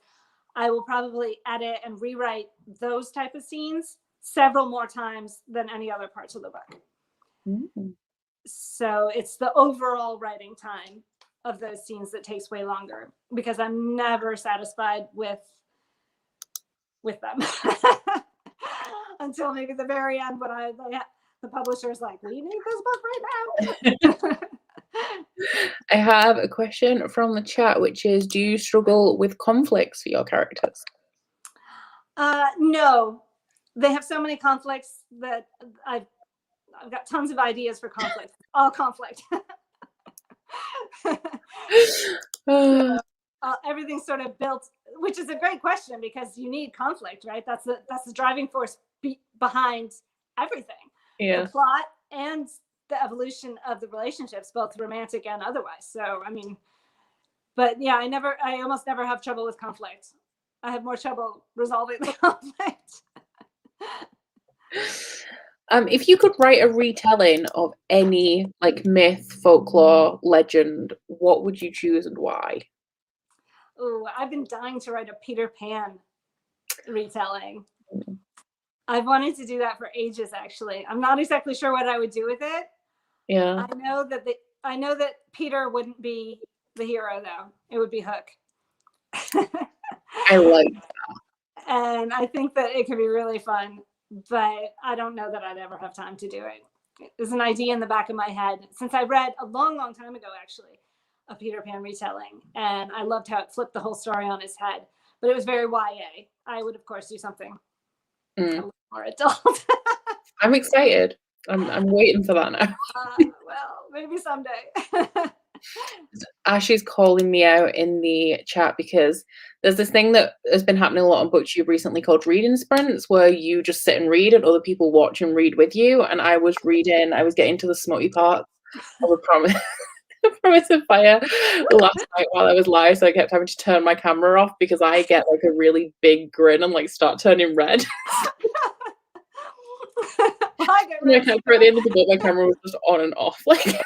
C: I will probably edit and rewrite those type of scenes several more times than any other parts of the book. So it's the overall writing time of those scenes that takes way longer, because I'm never satisfied with them until maybe the very end when the publisher is like, we need this book right now.
A: I have a question from the chat, which is, do you struggle with conflicts for your characters?
C: No, they have so many conflicts that I've got tons of ideas for conflict. All conflict. So, everything's sort of built, which is a great question because you need conflict, right? That's the driving force behind everything. The plot and the evolution of the relationships, both romantic and otherwise. So, I mean, but yeah, I almost never have trouble with conflict. I have more trouble resolving the conflict.
A: If you could write a retelling of any like myth, folklore, legend, what would you choose and why?
C: Oh, I've been dying to write a Peter Pan retelling.
A: Mm.
C: I've wanted to do that for ages, actually. I'm not exactly sure what I would do with it.
A: Yeah.
C: I know that Peter wouldn't be the hero, though. It would be Hook.
A: I like
C: And I think that it could be really fun, but I don't know that I'd ever have time to do it. There's an idea in the back of my head since I read a long, long time ago, actually, a Peter Pan retelling, and I loved how it flipped the whole story on its head. But it was very YA. I would, of course, do something a little more adult.
A: I'm excited. I'm waiting for that now.
C: Well, maybe someday.
A: Ashley's calling me out in the chat because there's this thing that has been happening a lot on BookTube recently called reading sprints, where you just sit and read and other people watch and read with you. And I was getting to the smutty parts of a promise. Promise of Fire last night while I was live, so I kept having to turn my camera off because I get like a really big grin and like start turning red.
C: I get
A: And I
C: red
A: kept at the end of the book, my camera was just on and off like every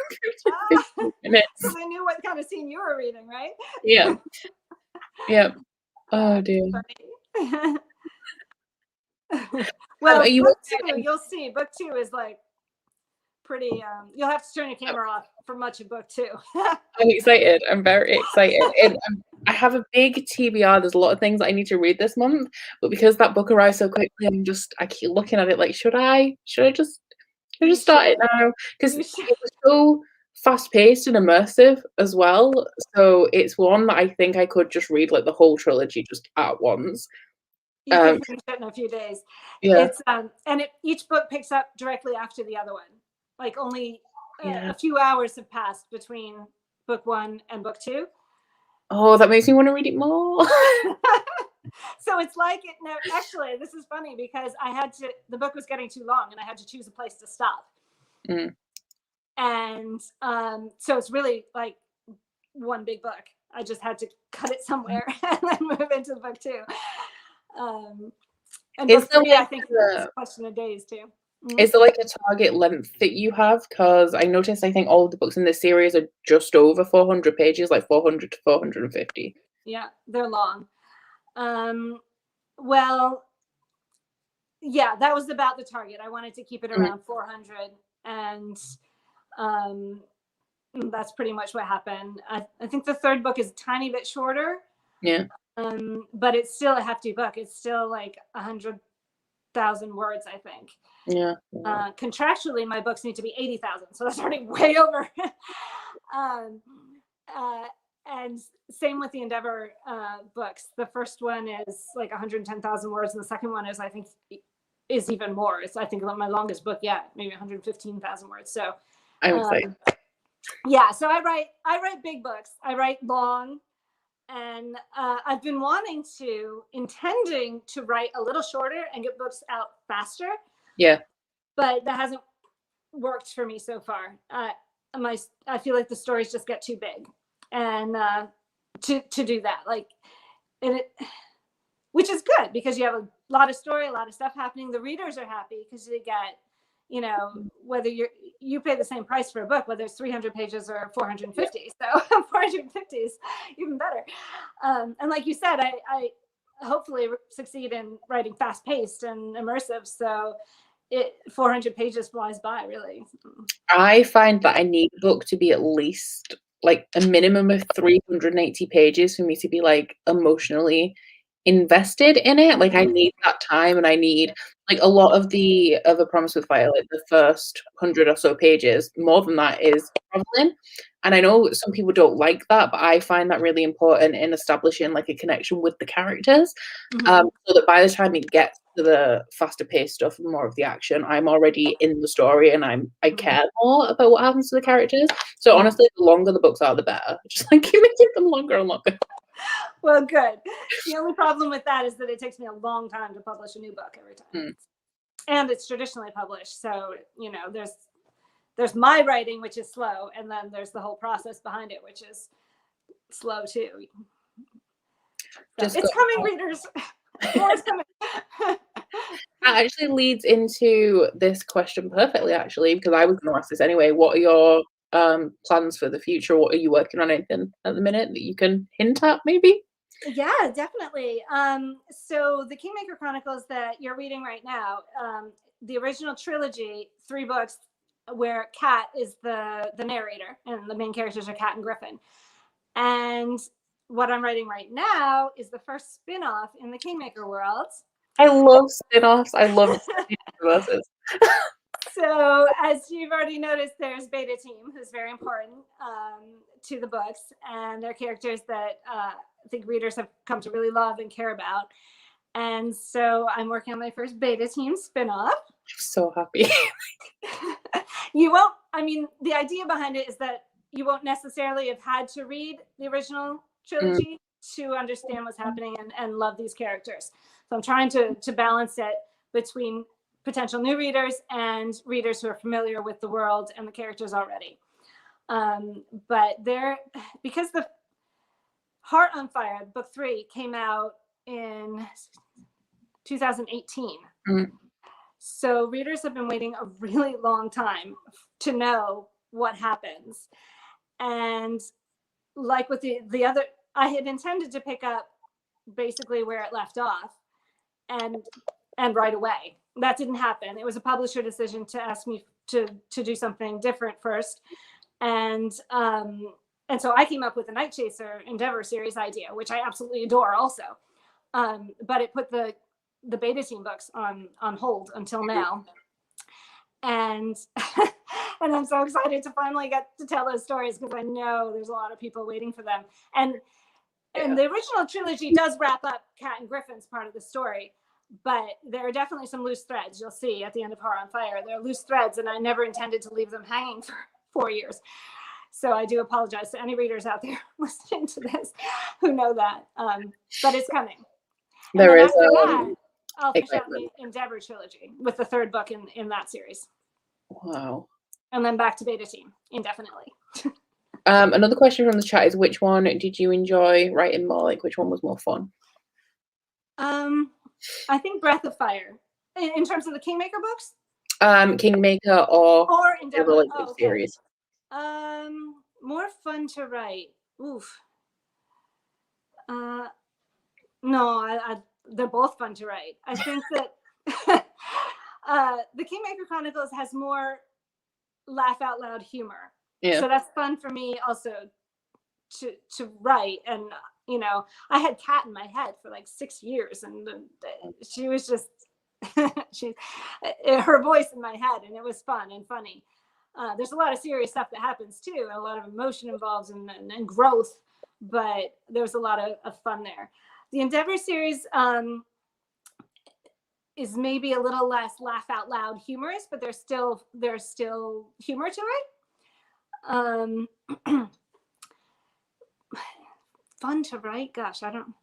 A: 15 minutes.
C: because I knew what kind of scene you were reading, right?
A: Yeah. Yeah. Oh dear.
C: Well,
A: are you
C: book 2, you'll see. Book 2 is like pretty. You'll have to turn your camera off for much of book 2.
A: I'm excited. I'm very excited. And I have a big TBR. There's a lot of things I need to read this month, but because that book arrived so quickly, I keep looking at it like, should I just start it now? Because it was so fast paced and immersive as well. So it's one that I think I could just read like the whole trilogy just at once.
C: You can finish it in a few days.
A: Yeah.
C: It's and each book picks up directly after the other one. Like only a few hours have passed between book 1 and book 2.
A: Oh, that makes me want to read it more.
C: So it's like it. No, actually, this is funny because the book was getting too long, and I had to choose a place to stop.
A: Mm.
C: And so it's really like one big book. I just had to cut it somewhere and then move into book 2. And book 3, I think it's a question of days too. Mm-hmm.
A: Is there like a target length that you have? Because I noticed I think all of the books in this series are just over 400 pages, like 400 to 450.
C: Yeah, they're long. Well, yeah, that was about the target. I wanted to keep it around 400, and that's pretty much what happened. I think the third book is a tiny bit shorter.
A: Yeah.
C: But it's still a hefty book. It's still like 100,000 words, I think.
A: Yeah.
C: Contractually, my books need to be 80,000, so that's already way over. And same with the Endeavor books. The first one is like 110,000 words, and the second one is, I think, is even more. It's, I think, my longest book yet, maybe 115,000 words. So
A: I'm excited.
C: Yeah, so I write big books. I write long, and I've been intending to write a little shorter and get books out faster.
A: Yeah. But
C: that hasn't worked for me so far. I feel like the stories just get too big, and to do that, like, which is good because you have a lot of story, a lot of stuff happening. The readers are happy because they get, whether you pay the same price for a book, whether it's 300 pages or 450. So 450 is even better. And like you said, I hopefully succeed in writing fast paced and immersive. So 400 pages flies by, really.
A: I find that I need a book to be at least like a minimum of 380 pages for me to be like emotionally invested in it. Like I need that time, and I need like a lot of A Promise with Fire, like the first 100 or so pages, more than that is traveling. And I know some people don't like that, but I find that really important in establishing like a connection with the characters. So that by the time it gets to the faster paced stuff and more of the action, I'm already in the story and I care more about what happens to the characters. So honestly, the longer the books are, the better. Just like keep making them longer and longer.
C: Well, good. The only problem with that is that it takes me a long time to publish a new book every time. And it's traditionally published. So, there's my writing, which is slow, and then there's the whole process behind it, which is slow too. So it's coming, readers. More is coming.
A: That actually leads into this question perfectly, actually, because I was going to ask this anyway. What are your plans for the future? What are you working on anything at the minute that you can hint at, maybe?
C: Yeah, definitely. So the Kingmaker Chronicles that you're reading right now, the original trilogy, 3 books, where Kat is the narrator, and the main characters are Kat and Griffin. And what I'm writing right now is the first spin-off in the Kingmaker world.
A: I love spin-offs. I love universes.
C: So, as you've already noticed, there's Beta Team, who's very important to the books, and they're characters that I think readers have come to really love and care about. And so I'm working on my first Beta Team spinoff.
A: I'm so happy.
C: You won't, I mean, the idea behind it is that you won't necessarily have had to read the original trilogy to understand what's happening and love these characters. So I'm trying to balance it between potential new readers and readers who are familiar with the world and the characters already. But because the Heart on Fire, book 3, came out in 2018. So readers have been waiting a really long time to know what happens. And like with the other, I had intended to pick up basically where it left off and right away. That didn't happen. It was a publisher decision to ask me to do something different first. And so I came up with the Night Chaser Endeavor series idea, which I absolutely adore also. But it put the Beta Team books on hold until now. And and I'm so excited to finally get to tell those stories, because I know there's a lot of people waiting for them. And the original trilogy does wrap up Kat and Griffin's part of the story, but there are definitely some loose threads. You'll see at the end of Heart on Fire, there are loose threads, and I never intended to leave them hanging for 4 years. So I do apologize to any readers out there listening to this who know that, but it's coming.
A: There is
C: that, I'll finish out the Endeavor trilogy with the 3rd book in that series.
A: Wow.
C: And then back to Beta Team indefinitely.
A: Another question from the chat is, which one did you enjoy writing more? Like, which one was more fun?
C: I think Breath of Fire. In terms of the Kingmaker books?
A: Kingmaker or
C: Endeavor.
A: like series.
C: More fun to write. Oof. No, they're both fun to write. I think that the Kingmaker Chronicles has more laugh out loud humor.
A: Yeah.
C: So that's fun for me also to write. And you know, I had Kat in my head for like 6 years, and she was just her voice in my head, and it was fun and funny. There's a lot of serious stuff that happens too, a lot of emotion involved and growth, but there's a lot of fun there. The Endeavor series is maybe a little less laugh out loud humorous, but there's still humor to it. Fun to write? Gosh, I don't.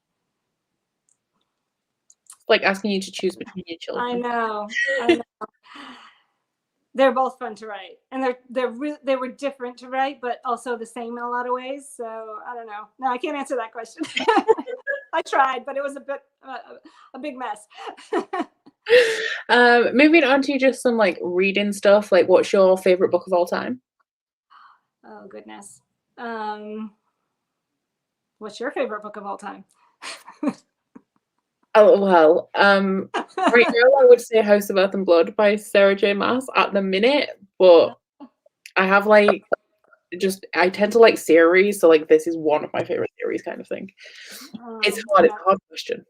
A: Like asking you to choose between your children.
C: I know. They're both fun to write, and they were different to write, but also the same in a lot of ways. So I don't know. No, I can't answer that question. I tried, but it was a big mess.
A: Moving on to just some like reading stuff. Like, what's your favorite book of all time?
C: Oh goodness. What's your favorite book of all time?
A: Oh well, right now I would say House of Earth and Blood by Sarah J. Maas at the minute, but I have like I tend to like series, so like this is one of my favorite series kind of thing. It's hard. It's a hard question.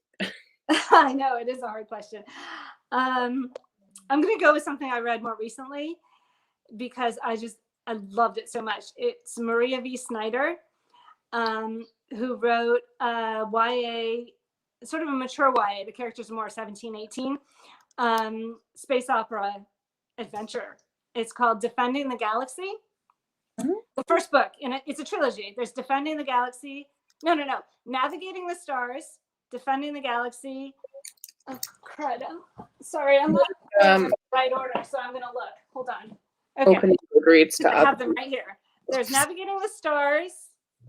C: I know it is a hard question. I'm gonna go with something I read more recently because I loved it so much. It's Maria V. Snyder, who wrote YA, sort of a mature YA. The characters are more 17, 18. Space opera adventure. It's called Defending the Galaxy. Mm-hmm. The first book, and it's a trilogy. There's Defending the Galaxy. No. Navigating the Stars, Defending the Galaxy. Oh, crud. Sorry, I'm not in the right order, so I'm going to look. Hold on. Okay.
A: Opening Goodreads
C: I have them right here. There's Navigating the Stars,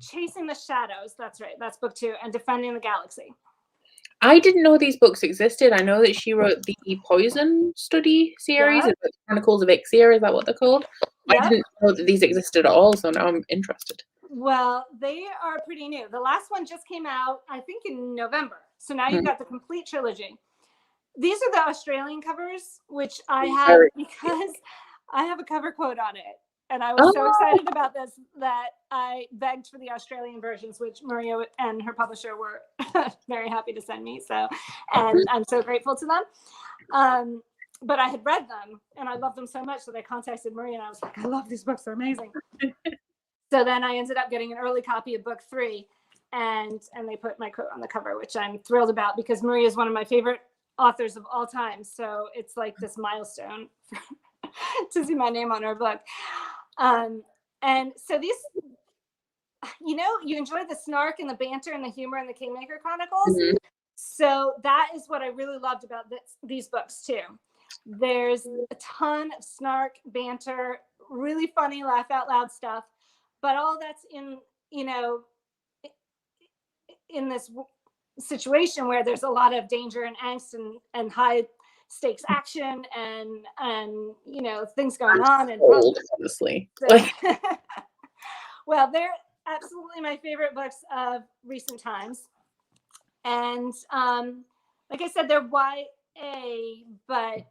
C: Chasing the Shadows. That's right. That's book 2, and Defending the Galaxy.
A: I didn't know these books existed. I know that she wrote the Poison Study series,
C: Yeah.
A: the Chronicles of Ixia, is that what they're called?
C: Yeah.
A: I didn't know that these existed at all, so now I'm interested.
C: Well, they are pretty new. The last one just came out, I think, in November. So now you've got the complete trilogy. These are the Australian covers, which I have because I have a cover quote on it. And I was so excited about this that I begged for the Australian versions, which Maria and her publisher were very happy to send me. So, and I'm so grateful to them. But I had read them and I loved them so much that I contacted Maria and I was like, I love these books. They're amazing. So then I ended up getting an early copy of book 3 and they put my quote on the cover, which I'm thrilled about because Maria is one of my favorite authors of all time. So it's like this milestone to see my name on her book. And so these, you enjoy the snark and the banter and the humor in the Kingmaker Chronicles. Mm-hmm. So that is what I really loved about these books too. There's a ton of snark, banter, really funny, laugh out loud stuff, but all that's in this situation where there's a lot of danger and angst and high stakes action and things going on and
A: old, honestly.
C: So, well, they're absolutely my favorite books of recent times. And like I said, they're YA, but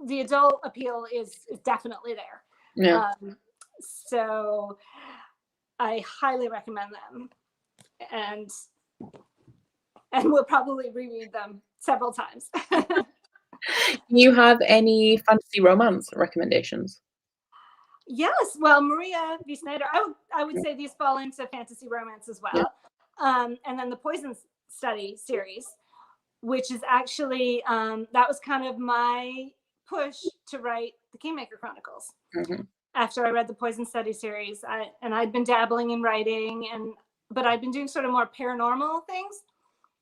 C: the adult appeal is definitely there.
A: Yeah.
C: So I highly recommend them. And we'll probably reread them several times.
A: Do you have any fantasy romance recommendations?
C: Yes. Well, Maria V. Snyder, I would say these fall into fantasy romance as well. Yeah. And then the Poison Study series, which is actually, that was kind of my push to write the Kingmaker Chronicles. Mm-hmm. After I read the Poison Study series, I'd been dabbling in writing, but I'd been doing sort of more paranormal things,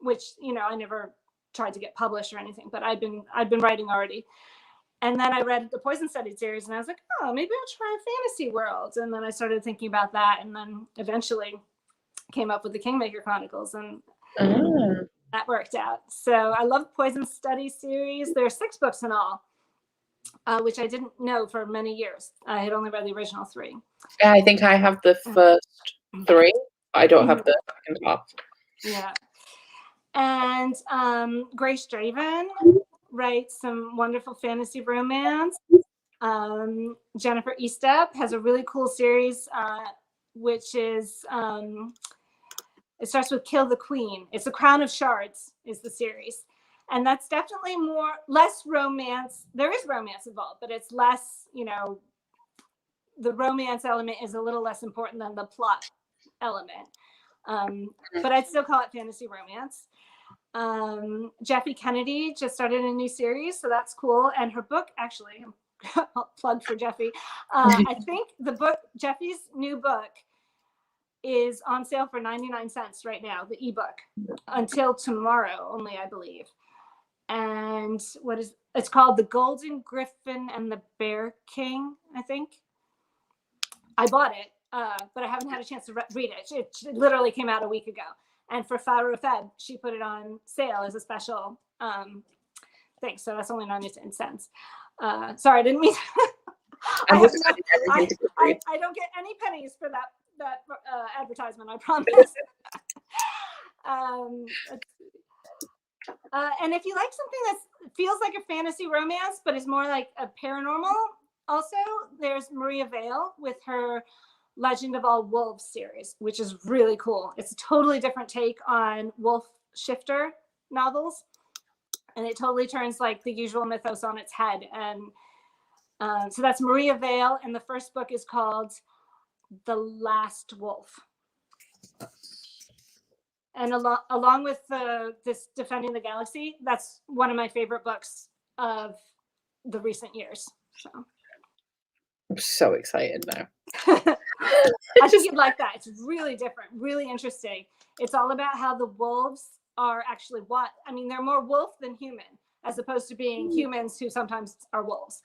C: which, I never tried to get published or anything, but I'd been writing already. And then I read the Poison Study series and I was like, oh, maybe I'll try Fantasy World. And then I started thinking about that and then eventually came up with the Kingmaker Chronicles and that worked out. So I love Poison Study series. There are 6 books in all, which I didn't know for many years. I had only read the original 3.
A: Yeah, I think I have the first 3. I don't have the second half.
C: Yeah. And Grace Draven writes some wonderful fantasy romance. Jennifer Estep has a really cool series, which is, it starts with Kill the Queen. It's A Crown of Shards is the series. And that's definitely less romance. There is romance involved, but it's less, the romance element is a little less important than the plot element. But I'd still call it fantasy romance. Jeffy Kennedy just started a new series, so that's cool. And her book, actually, I'll plug for Jeffy. I think Jeffy's new book is on sale for 99 cents right now, the ebook, until tomorrow only, I believe. And it's called The Golden Griffin and the Bear King, I think. I bought it, but I haven't had a chance to read it. It literally came out a week ago. And for Farah Feb, she put it on sale as a special thing. So that's only 99 cents. Sorry, I didn't mean I don't get any pennies for that advertisement, I promise. And if you like something that feels like a fantasy romance, but is more like a paranormal, also, there's Maria Vale with her Legend of All Wolves series, which is really cool. It's a totally different take on wolf shifter novels. And it totally turns like the usual mythos on its head. And so that's Maria Vale. And the first book is called The Last Wolf. And along with this Defending the Galaxy, that's one of my favorite books of the recent years. So
A: I'm so excited now.
C: I think you'd like that. It's really different, really interesting. It's all about how the wolves are actually they're more wolf than human, as opposed to being humans who sometimes are wolves.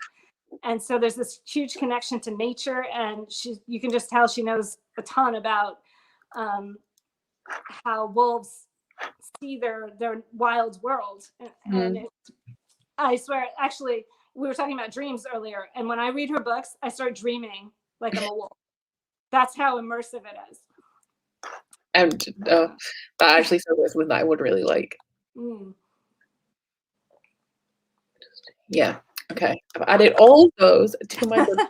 C: And so there's this huge connection to nature, and you can just tell she knows a ton about how wolves see their wild world. And I swear, actually, we were talking about dreams earlier, and when I read her books, I start dreaming like I'm a wolf. That's how immersive it is.
A: And that actually sounds like something that I would really like. Yeah. Okay. I've added all of those to my book.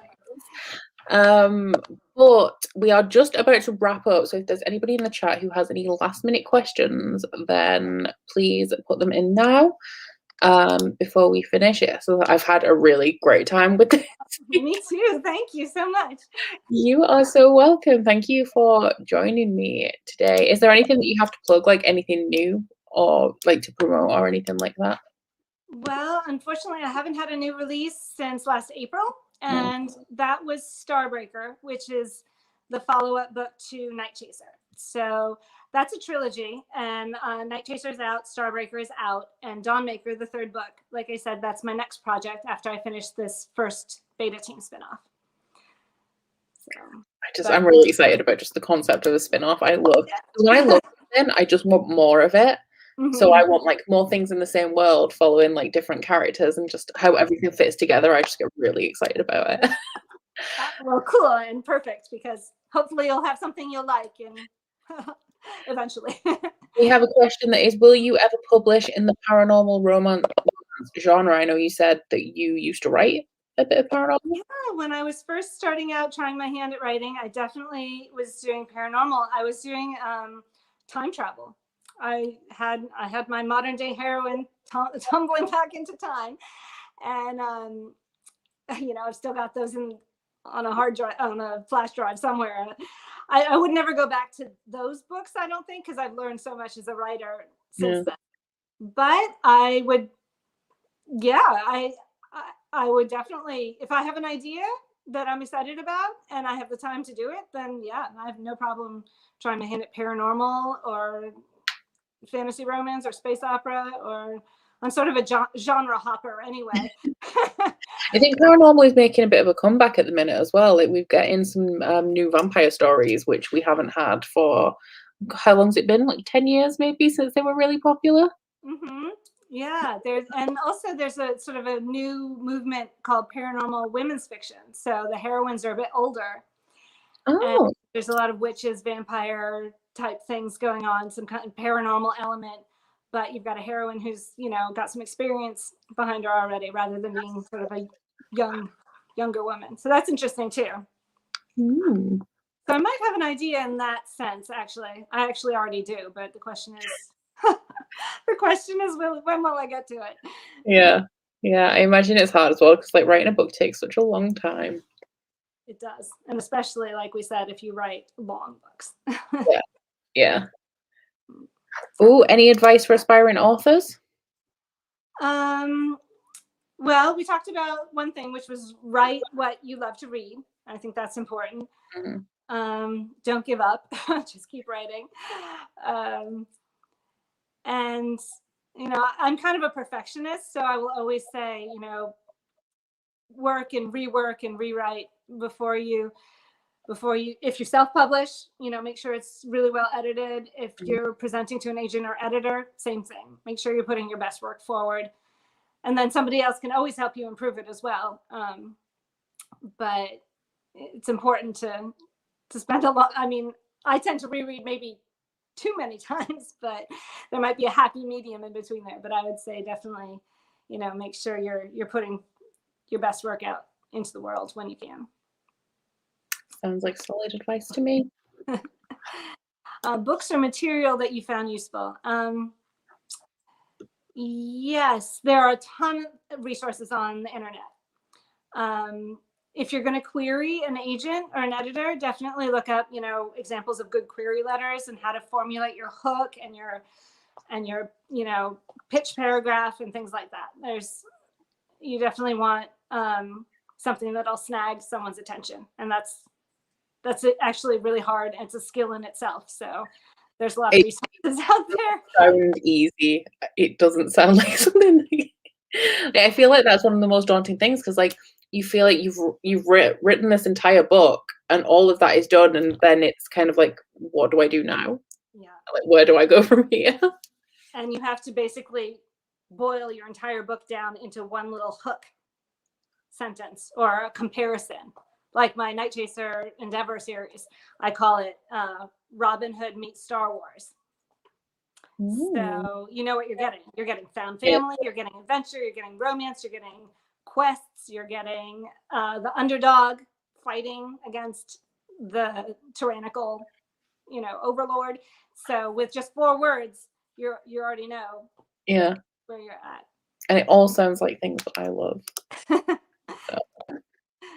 A: But we are just about to wrap up. So if there's anybody in the chat who has any last minute questions, then please put them in now before we finish it. So I've had a really great time with this.
C: Me too. Thank you so much.
A: You are so welcome. Thank you for joining me today. Is there anything that you have to plug, like anything new or like to promote or anything like that?
C: Well, unfortunately, I haven't had a new release since last April, and that was Starbreaker, which is the follow-up book to Night Chaser. So that's a trilogy, and Night Chaser is out, Starbreaker is out, and Dawnmaker, the third book. Like I said, that's my next project after I finish this first Beta Team spinoff. So,
A: I'm really excited about just the concept of a spin-off. I love when I love it, I just want more of it. So I want like more things in the same world, following like different characters, and just how everything fits together. I just get really excited about it.
C: Well, cool and perfect, because hopefully you'll have something you'll like and eventually.
A: We have a question that is, will you ever publish in the paranormal romance genre? I know you said that you used to write a bit of paranormal.
C: Yeah, when I was first starting out trying my hand at writing, I definitely was doing paranormal. I was doing time travel. I had my modern day heroine tumbling back into time, and I've still got those on a hard drive, on a flash drive somewhere. I would never go back to those books, I don't think, because I've learned so much as a writer since then. But I would, I would definitely, if I have an idea that I'm excited about and I have the time to do it, then I have no problem trying my hand at paranormal or fantasy romance or space opera, or I'm sort of a genre hopper anyway.
A: I think paranormal is making a bit of a comeback at the minute as well. Like, we've got in some new vampire stories, which we haven't had for, how long's it been? Like 10 years maybe since they were really popular.
C: Yeah, there's a sort of a new movement called paranormal women's fiction. So the heroines are a bit older.
A: Oh.
C: And there's a lot of witches, vampire type things going on, some kind of paranormal element, but you've got a heroine who's, got some experience behind her already, rather than being sort of a younger woman. So that's interesting too. So I might have an idea in that sense, actually. I actually already do, but the question is, when will I get to it?
A: Yeah, I imagine it's hard as well, because like writing a book takes such a long time.
C: It does, and especially, like we said, if you write long books.
A: Yeah. Oh, any advice for aspiring authors?
C: Well, we talked about one thing, which was write what you love to read. I think that's important. Don't give up. Just keep writing. And I'm kind of a perfectionist, so I will always say, work and rework and rewrite before you, if you self-publish, make sure it's really well edited. If you're presenting to an agent or editor, same thing. Make sure you're putting your best work forward, and then somebody else can always help you improve it as well. But it's important to spend a lot. I mean, I tend to reread maybe too many times, but there might be a happy medium in between there. But I would say definitely, make sure you're putting your best work out into the world when you can.
A: Sounds like solid advice to me.
C: Books or material that you found useful. Yes, there are a ton of resources on the internet. If you're going to query an agent or an editor, definitely look up, examples of good query letters and how to formulate your hook and your pitch paragraph and things like that. You definitely want something that'll snag someone's attention, and that's actually really hard. It's a skill in itself. So there's a lot of resources out there.
A: It sounds easy. It doesn't sound like something. I feel like that's one of the most daunting things, because like you feel like you've written this entire book and all of that is done, and then it's kind of like, what do I do now?
C: Yeah.
A: Like, where do I go from here?
C: and you have to basically boil your entire book down into one little hook sentence or a comparison. Like my Night Chaser Endeavor series, I call it Robin Hood meets Star Wars.
A: Ooh.
C: So you know what you're getting. You're getting found family, you're getting adventure, you're getting romance, you're getting quests, you're getting the underdog fighting against the tyrannical, overlord. So with just 4 words, you already know
A: Yeah.
C: where you're at.
A: And it all sounds like things that I love. So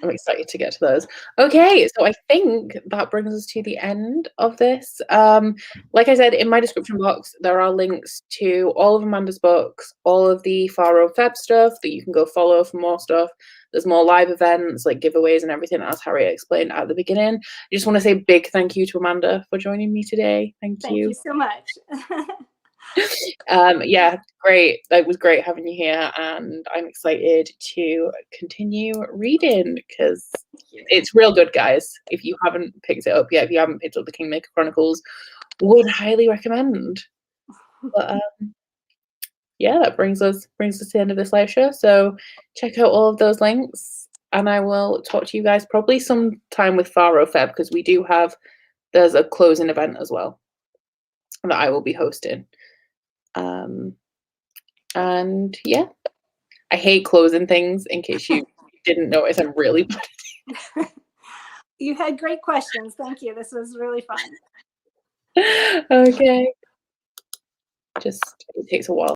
A: I'm excited to get to those. Okay, so I think that brings us to the end of this. Like I said, in my description box, there are links to all of Amanda's books, all of the Faro Feb stuff that you can go follow for more stuff. There's more live events, like giveaways and everything, as Harriet explained at the beginning. I just want to say a big thank you to Amanda for joining me today. Thank you.
C: Thank you so much.
A: Yeah, great. It was great having you here, and I'm excited to continue reading because it's real good, guys. If you haven't picked it up yet, if you haven't picked up the Kingmaker Chronicles, would highly recommend. But yeah, that brings us to the end of this live show. So check out all of those links, and I will talk to you guys probably sometime with Faro Feb, because there's a closing event as well that I will be hosting. And yeah, I hate closing things, in case you didn't notice. I'm really bad.
C: You had great questions. Thank you. This was really fun.
A: Okay. It takes a while.